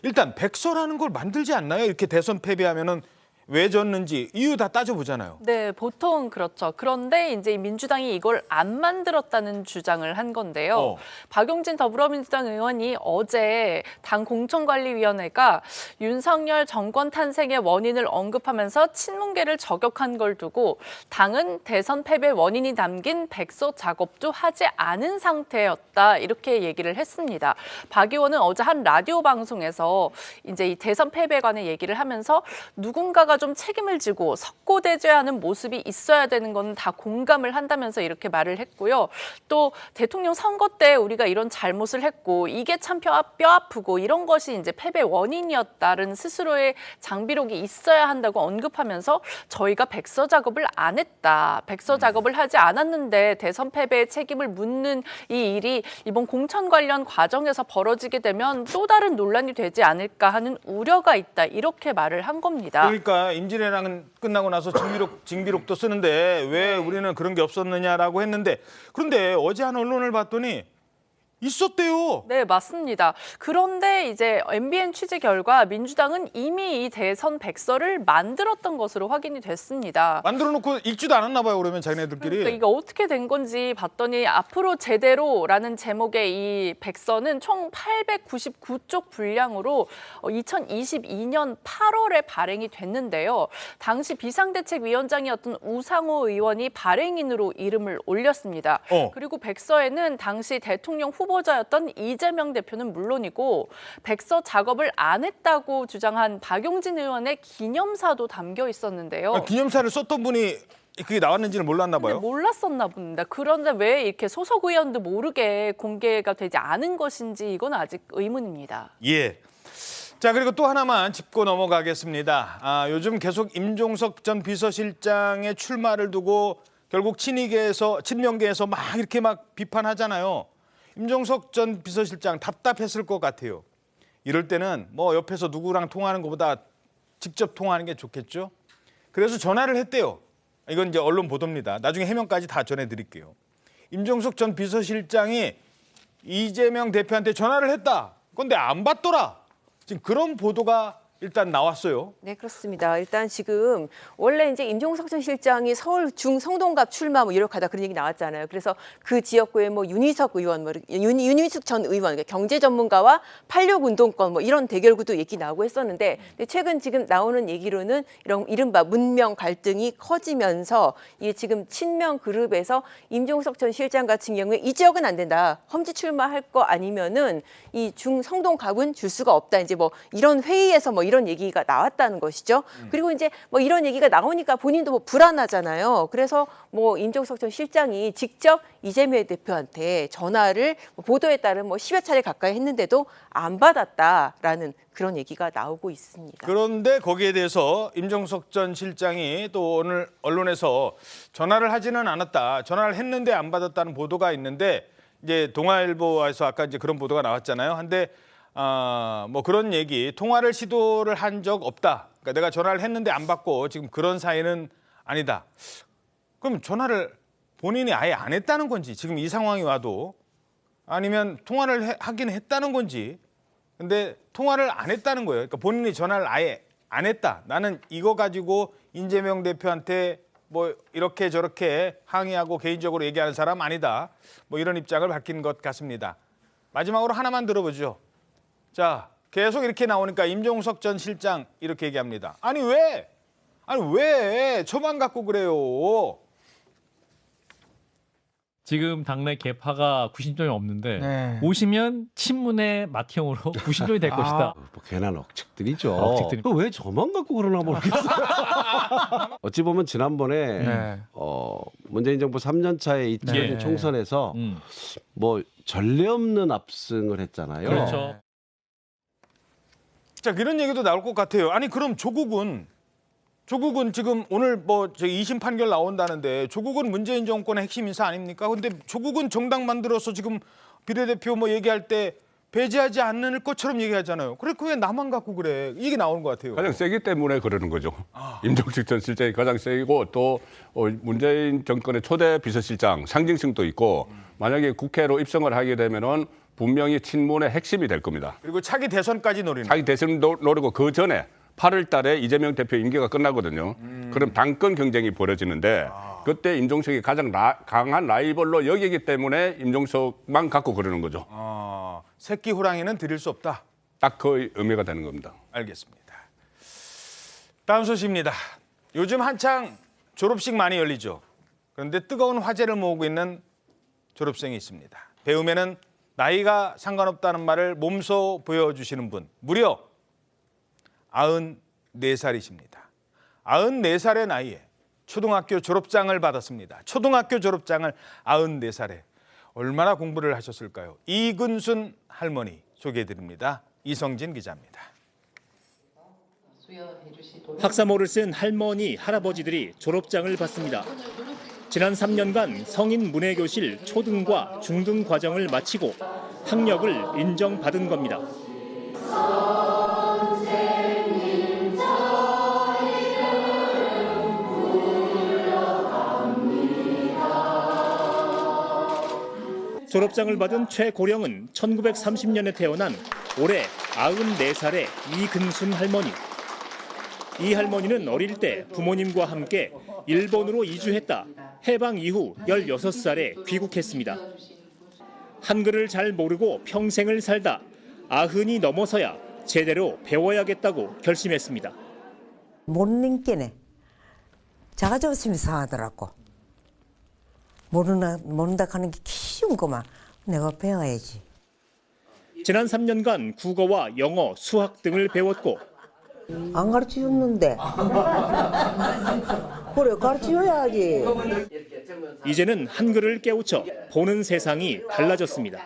일단 백서라는 걸 만들지 않나요? 이렇게 대선 패배하면은 왜 졌는지 이유 다 따져보잖아요. 네, 보통 그렇죠. 그런데 이제 민주당이 이걸 안 만들었다는 주장을 한 건데요. 박용진 더불어민주당 의원이 어제 당 공천관리위원회가 윤석열 정권 탄생의 원인을 언급하면서 친문계를 저격한 걸 두고 당은 대선 패배 원인이 담긴 백서 작업도 하지 않은 상태였다 이렇게 얘기를 했습니다. 박 의원은 어제 한 라디오 방송에서 이제 이 대선 패배에 관해 얘기를 하면서 누군가가 좀 책임을 지고 석고대죄하는 모습이 있어야 되는 건 다 공감을 한다면서 이렇게 말을 했고요. 또 대통령 선거 때 우리가 이런 잘못을 했고 이게 참 뼈 아프고 이런 것이 이제 패배 원인이었다는 스스로의 장비록이 있어야 한다고 언급하면서 저희가 백서 작업을 안 했다. 백서 작업을 하지 않았는데 대선 패배의 책임을 묻는 이 일이 이번 공천 관련 과정에서 벌어지게 되면 또 다른 논란이 되지 않을까 하는 우려가 있다. 이렇게 말을 한 겁니다. 그러니까 임진왜란은 끝나고 나서 징비록도 쓰는데 왜 우리는 그런 게 없었느냐라고 했는데 그런데 어제 한 언론을 봤더니 있었대요. 네, 맞습니다. 그런데 이제 MBN 취재 결과 민주당은 이미 이 대선 백서를 만들었던 것으로 확인이 됐습니다. 만들어 놓고 읽지도 않았나 봐요. 그러면 자기네들끼리. 그러니까 이게 어떻게 된 건지 봤더니 앞으로 제대로라는 제목의 이 백서는 총 899쪽 분량으로 2022년 8월에 발행이 됐는데요. 당시 비상대책위원장이었던 우상호 의원이 발행인으로 이름을 올렸습니다. 그리고 백서에는 당시 대통령 후보자였던 이재명 대표는 물론이고 백서 작업을 안 했다고 주장한 박용진 의원의 기념사도 담겨 있었는데요. 기념사를 썼던 분이 그게 나왔는지는 몰랐나 봐요. 몰랐었나 봅니다. 그런데 왜 이렇게 소속 의원도 모르게 공개가 되지 않은 것인지 이건 아직 의문입니다. 예. 자, 그리고 또 하나만 짚고 넘어가겠습니다. 요즘 계속 임종석 전 비서실장의 출마를 두고 결국 친명계에서 막 이렇게 막 비판하잖아요. 임종석 전 비서실장 답답했을 것 같아요. 이럴 때는 뭐 옆에서 누구랑 통화하는 것보다 직접 통화하는 게 좋겠죠. 그래서 전화를 했대요. 이건 이제 언론 보도입니다. 나중에 해명까지 다 전해드릴게요. 임종석 전 비서실장이 이재명 대표한테 전화를 했다. 그런데 안 받더라. 지금 그런 보도가 일단 나왔어요. 네, 그렇습니다. 일단 지금 원래 이제 임종석 전 실장이 서울 중성동갑 출마 뭐 이렇게 하다 그런 얘기 나왔잖아요. 그래서 그 지역구에 뭐 윤희석 의원, 윤희숙 전 의원, 그러니까 경제 전문가와 86 운동권 뭐 이런 대결구도 얘기 나오고 했었는데 최근 지금 나오는 얘기로는 이런 이른바 문명 갈등이 커지면서 이게 지금 친명 그룹에서 임종석 전 실장 같은 경우에 이 지역은 안 된다. 험지 출마할 거 아니면은 이 중성동갑은 줄 수가 없다. 이제 뭐 이런 회의에서 뭐 이런 얘기가 나왔다는 것이죠. 그리고 이제 뭐 이런 얘기가 나오니까 본인도 뭐 불안하잖아요. 그래서 뭐 임종석 전 실장이 직접 이재명 대표한테 전화를 보도에 따른 뭐 10여 차례 가까이 했는데도 안 받았다라는 그런 얘기가 나오고 있습니다. 그런데 거기에 대해서 임종석 전 실장이 또 오늘 언론에서 전화를 하지는 않았다. 전화를 했는데 안 받았다는 보도가 있는데 이제 동아일보에서 아까 이제 그런 보도가 나왔잖아요. 한데 뭐 그런 얘기, 통화를 시도를 한 적 없다. 그러니까 내가 전화를 했는데 안 받고 지금 그런 사이는 아니다. 그럼 전화를 본인이 아예 안 했다는 건지, 지금 이 상황이 와도 아니면 통화를 하긴 했다는 건지. 근데 통화를 안 했다는 거예요. 그러니까 본인이 전화를 아예 안 했다. 나는 이거 가지고 이재명 대표한테 뭐 이렇게 저렇게 항의하고 개인적으로 얘기하는 사람 아니다. 뭐 이런 입장을 밝힌 것 같습니다. 마지막으로 하나만 들어보죠. 자, 계속 이렇게 나오니까 임종석 전 실장 이렇게 얘기합니다. 아니 왜 저만 갖고 그래요? 지금 당내 개파가 구심점이 없는데 오시면 친문의 맏형으로 구심점이 될 것이다. 뭐 괜한 억측들이죠. 억측들이. 또 왜 저만 갖고 그러나 모르겠어요. 어찌 보면 지난번에 문재인 정부 3년 차에 2020년 총선에서 뭐 전례 없는 압승을 했잖아요. 그렇죠. 자, 그런 얘기도 나올 것 같아요. 아니 그럼 조국은 지금 오늘 뭐 2심 판결 나온다는데 조국은 문재인 정권의 핵심 인사 아닙니까? 근데 조국은 정당 만들어서 지금 비례대표 뭐 얘기할 때 배제하지 않는 것처럼 얘기하잖아요. 그래 왜 나만 갖고 그래? 이게 나오는 것 같아요. 가장 세기 때문에 그러는 거죠. 임종식 전 실장이 가장 세고 또 문재인 정권의 초대 비서실장 상징성도 있고 만약에 국회로 입성을 하게 되면은 분명히 친문의 핵심이 될 겁니다. 그리고 차기 대선까지 노리는. 차기 대선 노리고 그 전에 8월 달에 이재명 대표 임기가 끝나거든요. 그럼 당권 경쟁이 벌어지는데 그때 임종석이 가장 강한 라이벌로 여기기 때문에 임종석만 갖고 그러는 거죠. 새끼 호랑이는 드릴 수 없다. 딱 그 의미가 되는 겁니다. 알겠습니다. 다음 소식입니다. 요즘 한창 졸업식 많이 열리죠. 그런데 뜨거운 화제를 모으고 있는 졸업생이 있습니다. 배움에는 나이가 상관없다는 말을 몸소 보여주시는 분. 무려 94살이십니다. 94살의 나이에 초등학교 졸업장을 받았습니다. 초등학교 졸업장을 94살에. 얼마나 공부를 하셨을까요? 이근순 할머니 소개해드립니다. 이성진 기자입니다. 학사모를 쓴 할머니, 할아버지들이 졸업장을 받습니다. 지난 3년간 성인 문해교실 초등과 중등 과정을 마치고 학력을 인정받은 겁니다. 졸업장을 받은 최고령은 1930년에 태어난 올해 94살의 이근순 할머니. 이 할머니는 어릴 때 부모님과 함께 일본으로 이주했다 해방 이후 16살에 귀국했습니다. 한글을 잘 모르고 평생을 살다 90이 넘어서야 제대로 배워야겠다고 결심했습니다. 모르는 자가 없으면 이상하더라고. 모른다 하는 게 쉬운 거만 내가 배워야지. 지난 3년간 국어와 영어, 수학 등을 배웠고 안 가르쳐줬는데 그래 가르쳐줘야지. 이제는 한글을 깨우쳐 보는 세상이 달라졌습니다.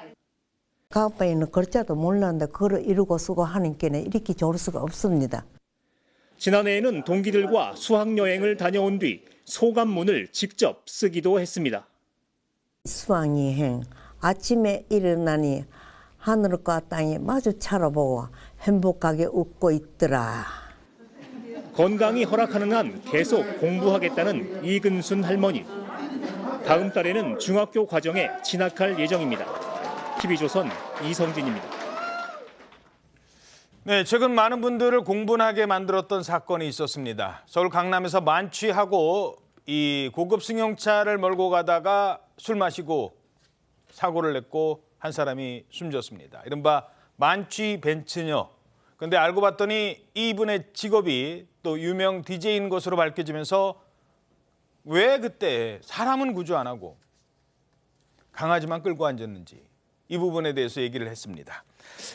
가빠이는 글자도 몰랐는데 그걸 이루고 쓰고 하는 게는 이렇게 좋을 수가 없습니다. 지난해에는 동기들과 수학여행을 다녀온 뒤 소감문을 직접 쓰기도 했습니다. 수학여행 아침에 일어나니 하늘과 땅이 마주 쳐다보고 행복하게 웃고 있더라. 건강이 허락하는 한 계속 공부하겠다는 이근순 할머니. 다음 달에는 중학교 과정에 진학할 예정입니다. TV조선 이성진입니다. 네, 최근 많은 분들을 공분하게 만들었던 사건이 있었습니다. 서울 강남에서 만취하고 이 고급 승용차를 몰고 가다가 술 마시고 사고를 냈고 한 사람이 숨졌습니다. 이른바 만취 벤츠녀. 그런데 알고 봤더니 이분의 직업이 또 유명 DJ인 것으로 밝혀지면서 왜 그때 사람은 구조 안 하고 강아지만 끌고 앉았는지 이 부분에 대해서 얘기를 했습니다.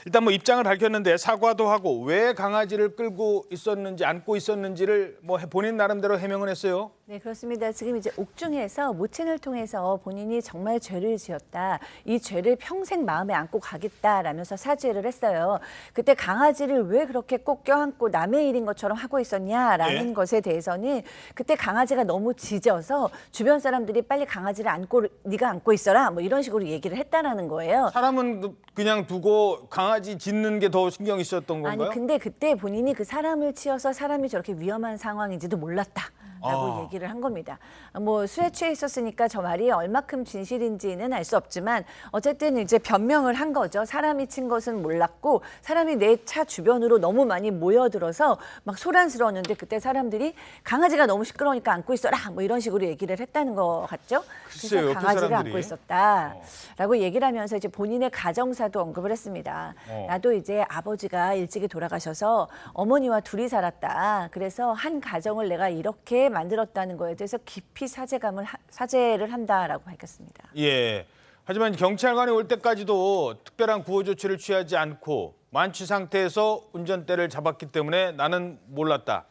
일단 뭐 입장을 밝혔는데 사과도 하고 왜 강아지를 끌고 있었는지 안고 있었는지를 뭐 본인 나름대로 해명을 했어요. 네, 그렇습니다. 지금 이제 옥중에서 모친을 통해서 본인이 정말 죄를 지었다. 이 죄를 평생 마음에 안고 가겠다라면서 사죄를 했어요. 그때 강아지를 왜 그렇게 꼭 껴안고 남의 일인 것처럼 하고 있었냐라는 것에 대해서는 그때 강아지가 너무 짖어서 주변 사람들이 빨리 강아지를 안고 네가 안고 있어라 뭐 이런 식으로 얘기를 했다라는 거예요. 사람은 그냥 두고 강아지 짖는 게 더 신경이 쓰였던 건가요? 아니 근데 그때 본인이 그 사람을 치어서 사람이 저렇게 위험한 상황인지도 몰랐다. 라고 얘기를 한 겁니다. 뭐 술에 취해 있었으니까 저 말이 얼마큼 진실인지는 알 수 없지만 어쨌든 이제 변명을 한 거죠. 사람이 친 것은 몰랐고 사람이 내 차 주변으로 너무 많이 모여들어서 막 소란스러웠는데 그때 사람들이 강아지가 너무 시끄러우니까 안고 있어라 뭐 이런 식으로 얘기를 했다는 거 같죠. 글쎄요, 그래서 강아지를 사람들이. 안고 있었다라고 얘기를 하면서 이제 본인의 가정사도 언급을 했습니다. 나도 이제 아버지가 일찍이 돌아가셔서 어머니와 둘이 살았다. 그래서 한 가정을 내가 이렇게 만들었다는 거에 대해서 깊이 사죄를 한다라고 밝혔습니다. 예. 하지만 경찰관이 올 때까지도 특별한 구호 조치를 취하지 않고 만취 상태에서 운전대를 잡았기 때문에 나는 몰랐다.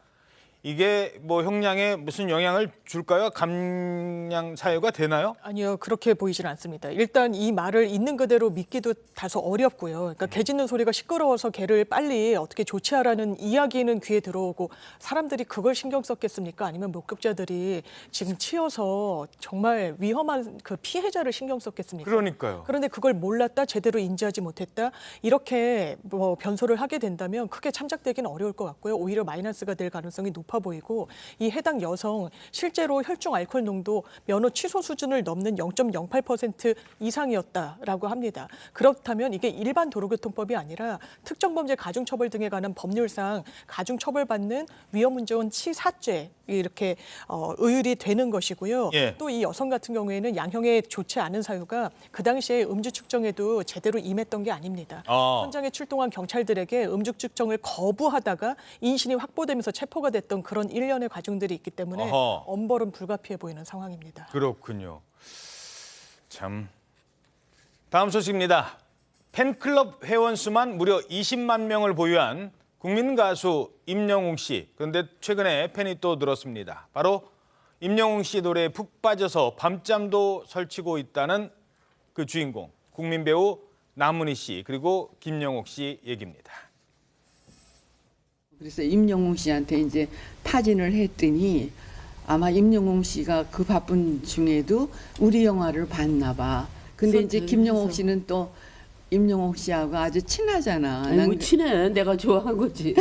이게 뭐 형량에 무슨 영향을 줄까요? 감량 사유가 되나요? 아니요, 그렇게 보이질 않습니다. 일단 이 말을 있는 그대로 믿기도 다소 어렵고요. 그러니까 개 짖는 소리가 시끄러워서 개를 빨리 어떻게 조치하라는 이야기는 귀에 들어오고 사람들이 그걸 신경 썼겠습니까? 아니면 목격자들이 지금 치여서 정말 위험한 그 피해자를 신경 썼겠습니까? 그러니까요. 그런데 그걸 몰랐다, 제대로 인지하지 못했다, 이렇게 뭐 변소를 하게 된다면 크게 참작되기는 어려울 것 같고요. 오히려 마이너스가 될 가능성이 높아 보이고, 이 해당 여성 실제로 혈중 알코올 농도 면허 취소 수준을 넘는 0.08% 이상이었다라고 합니다. 그렇다면 이게 일반 도로교통법이 아니라 특정범죄 가중처벌 등에 관한 법률상 가중처벌받는 위험운전 치사죄 이렇게 의율이 되는 것이고요. 예. 또 이 여성 같은 경우에는 양형에 좋지 않은 사유가 그 당시에 음주 측정에도 제대로 임했던 게 아닙니다. 현장에 출동한 경찰들에게 음주 측정을 거부하다가 인신이 확보되면서 체포가 됐던 그런 일련의 과정들이 있기 때문에 엄벌은 불가피해 보이는 상황입니다. 그렇군요. 참. 다음 소식입니다. 팬클럽 회원 수만 무려 20만 명을 보유한 국민 가수 임영웅 씨. 그런데 최근에 팬이 또 늘었습니다. 바로 임영웅 씨 노래에 푹 빠져서 밤잠도 설치고 있다는 그 주인공, 국민 배우 남은희 씨 그리고 김영옥 씨 얘기입니다. 그래서 임영웅 씨한테 이제 타진을 했더니 아마 임영웅 씨가 그 바쁜 중에도 우리 영화를 봤나 봐. 근데 이제 김영옥 씨는 또 임영옥 씨하고 아주 친하잖아. 아니, 뭐 친해. 내가 좋아한 거지.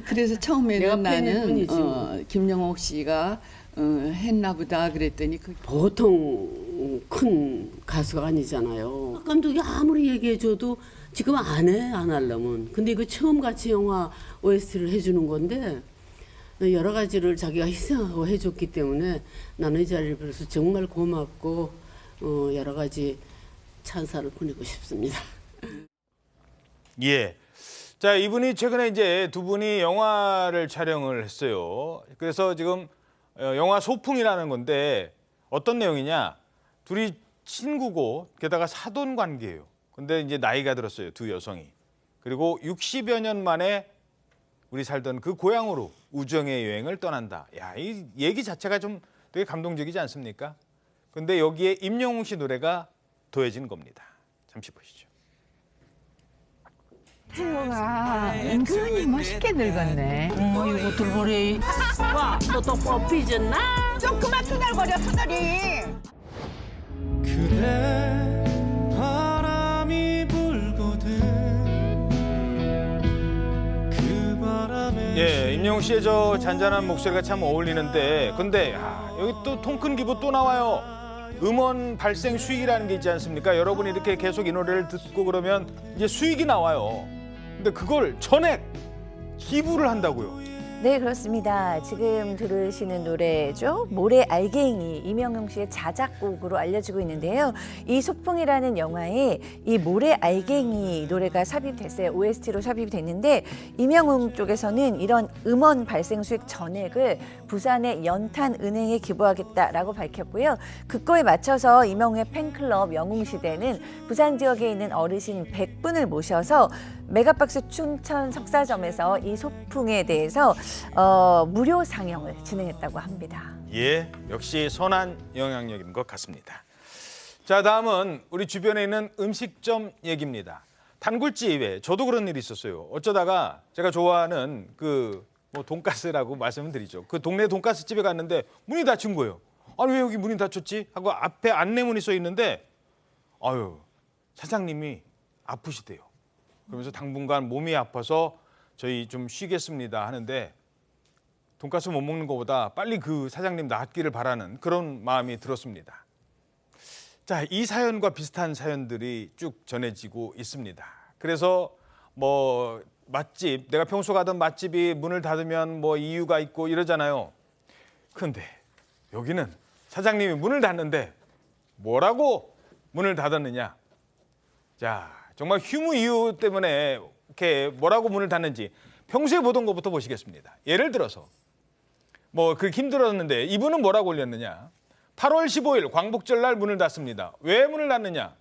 그래서 처음에는 나는 뿐이지. 김영옥 씨가 했나 보다 그랬더니 보통 큰 가수가 아니잖아요. 감독이 아무리 얘기해줘도 지금 안 해, 안 하려면. 근데 이거 처음 같이 영화 OST를 해주는 건데 여러 가지를 자기가 희생하고 해줬기 때문에 나는 이 자리를 빌어서 정말 고맙고 여러 가지 찬사를 보내고 싶습니다. 예. 자, 이분이 최근에 이제 두 분이 영화를 촬영을 했어요. 그래서 지금 영화 소풍이라는 건데 어떤 내용이냐? 둘이 친구고 게다가 사돈 관계예요. 근데 이제 나이가 들었어요, 두 여성이. 그리고 60여 년 만에 우리 살던 그 고향으로 우정의 여행을 떠난다. 야, 이 얘기 자체가 좀 되게 감동적이지 않습니까? 근데 여기에 임영웅 씨 노래가 더해진 겁니다. 잠시 보시죠. 친구가 은근히 멋있게 늙었네. 이거 돌고래. 와, 너 또 삐졌나? 좀 그만 투덜거려, 투덜이. 그대 바람이 불거든 그 바람에 예, 임영웅 씨의 저 잔잔한 목소리가 참 어울리는데 근데 여기 또 통 큰 기부 또 나와요. 음원 발생 수익이라는 게 있지 않습니까? 여러분이 이렇게 계속 이 노래를 듣고 그러면 이제 수익이 나와요. 근데 그걸 전액 기부를 한다고요. 네, 그렇습니다. 지금 들으시는 노래죠. 모래 알갱이, 임영웅 씨의 자작곡으로 알려지고 있는데요. 이 소풍이라는 영화에 이 모래 알갱이 노래가 삽입됐어요. OST로 삽입이 됐는데 임영웅 쪽에서는 이런 음원 발생 수익 전액을 부산의 연탄은행에 기부하겠다라고 밝혔고요. 그거에 맞춰서 임영웅의 팬클럽 영웅시대는 부산 지역에 있는 어르신 100분을 모셔서 메가박스 춘천 석사점에서 이 소풍에 대해서 무료 상영을 진행했다고 합니다. 예, 역시 선한 영향력인 것 같습니다. 자, 다음은 우리 주변에 있는 음식점 얘기입니다. 단골집에 저도 그런 일이 있었어요. 어쩌다가 제가 좋아하는 뭐 돈가스라고 말씀을 드리죠. 그 동네 돈가스 집에 갔는데 문이 닫힌 거예요. 아니 왜 여기 문이 닫혔지? 하고 앞에 안내문이 써 있는데 아유, 사장님이 아프시대요. 그러면서 당분간 몸이 아파서 저희 좀 쉬겠습니다 하는데 돈가스 못 먹는 것보다 빨리 그 사장님 낫기를 바라는 그런 마음이 들었습니다. 자, 이 사연과 비슷한 사연들이 쭉 전해지고 있습니다. 그래서 뭐 맛집, 내가 평소 가던 맛집이 문을 닫으면 뭐 이유가 있고 이러잖아요. 그런데 여기는 사장님이 문을 닫는데 뭐라고 문을 닫았느냐? 자, 정말 휴무 이유 때문에 이렇게 뭐라고 문을 닫는지 평소에 보던 것부터 보시겠습니다. 예를 들어서 뭐 그렇게 힘들었는데 이분은 뭐라고 올렸느냐? 8월 15일 광복절날 문을 닫습니다. 왜 문을 닫느냐?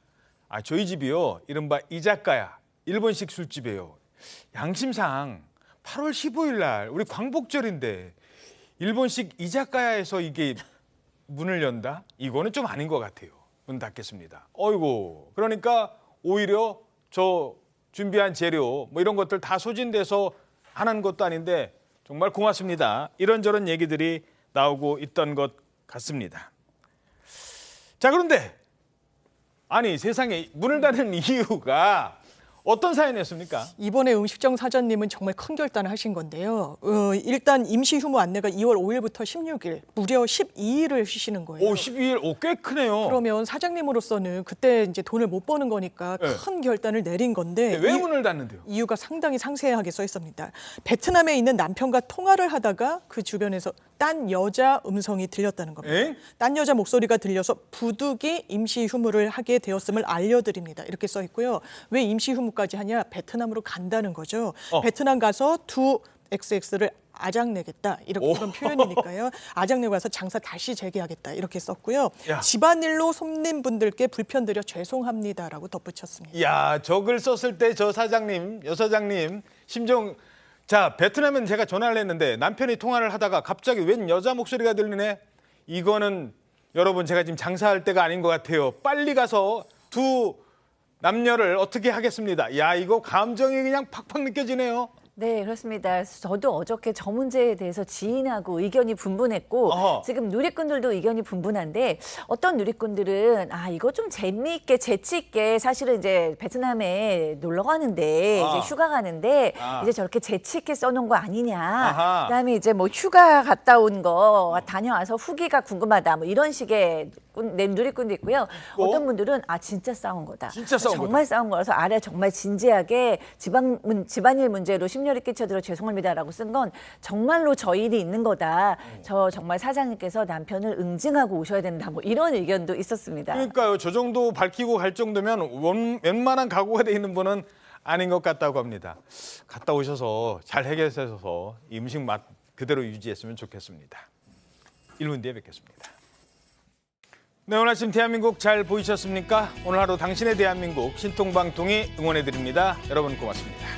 저희 집이요, 이른바 이자카야, 일본식 술집이에요. 양심상 8월 15일 날 우리 광복절인데 일본식 이자카야에서 이게 문을 연다? 이거는 좀 아닌 것 같아요. 문 닫겠습니다. 어이고, 그러니까 오히려 저 준비한 재료 뭐 이런 것들 다 소진돼서 하는 것도 아닌데 정말 고맙습니다. 이런저런 얘기들이 나오고 있던 것 같습니다. 자, 그런데 아니 세상에 문을 닫는 이유가 어떤 사연이었습니까? 이번에 음식점 사장님은 정말 큰 결단을 하신 건데요. 일단 임시 휴무 안내가 2월 5일부터 16일, 무려 12일을 쉬시는 거예요. 오, 12일, 오, 꽤 크네요. 그러면 사장님으로서는 그때 이제 돈을 못 버는 거니까 네. 큰 결단을 내린 건데 왜 문을 닫는데요? 이유가 상당히 상세하게 써 있습니다. 베트남에 있는 남편과 통화를 하다가 그 주변에서 딴 여자 음성이 들렸다는 겁니다. 에? 딴 여자 목소리가 들려서 부득이 임시 휴무를 하게 되었음을 알려드립니다. 이렇게 써 있고요. 왜 임시 휴무까지 하냐? 베트남으로 간다는 거죠. 베트남 가서 두 XX를 아작내겠다 이런 표현이니까요. 아작내고 와서 장사 다시 재개하겠다 이렇게 썼고요. 야. 집안일로 손님분들께 불편드려 죄송합니다라고 덧붙였습니다. 야, 저글 썼을 때 저 사장님, 여 사장님 심정. 자, 베트남은 제가 전화를 했는데 남편이 통화를 하다가 갑자기 웬 여자 목소리가 들리네. 이거는 여러분 제가 지금 장사할 때가 아닌 것 같아요. 빨리 가서 두 남녀를 어떻게 하겠습니다. 야, 이거 감정이 그냥 팍팍 느껴지네요. 네, 그렇습니다. 저도 어저께 저 문제에 대해서 지인하고 의견이 분분했고 지금 누리꾼들도 의견이 분분한데 어떤 누리꾼들은 이거 좀 재미있게 재치 있게 사실은 이제 베트남에 놀러 가는데 이제 휴가 가는데 이제 저렇게 재치 있게 써놓은 거 아니냐. 그다음에 이제 뭐 휴가 갔다 온 거 다녀와서 후기가 궁금하다. 뭐 이런 식의 누리꾼도 있고요. 어떤 분들은 진짜 싸운 거다. 진짜 싸운 정말 싸운 거라서 아래 정말 진지하게 집안일 문제로 심려를 끼쳐드려 죄송합니다라고 쓴 건 정말로 저 일이 있는 거다. 저 정말 사장님께서 남편을 응징하고 오셔야 된다. 뭐 이런 의견도 있었습니다. 그러니까요. 저 정도 밝히고 갈 정도면 웬만한 각오가 돼 있는 분은 아닌 것 같다고 합니다. 갔다 오셔서 잘 해결하셔서 이 음식 맛 그대로 유지했으면 좋겠습니다. 1분 뒤에 뵙겠습니다. 네, 오늘 아침 대한민국 잘 보이셨습니까? 오늘 하루 당신의 대한민국 신통방통이 응원해드립니다. 여러분 고맙습니다.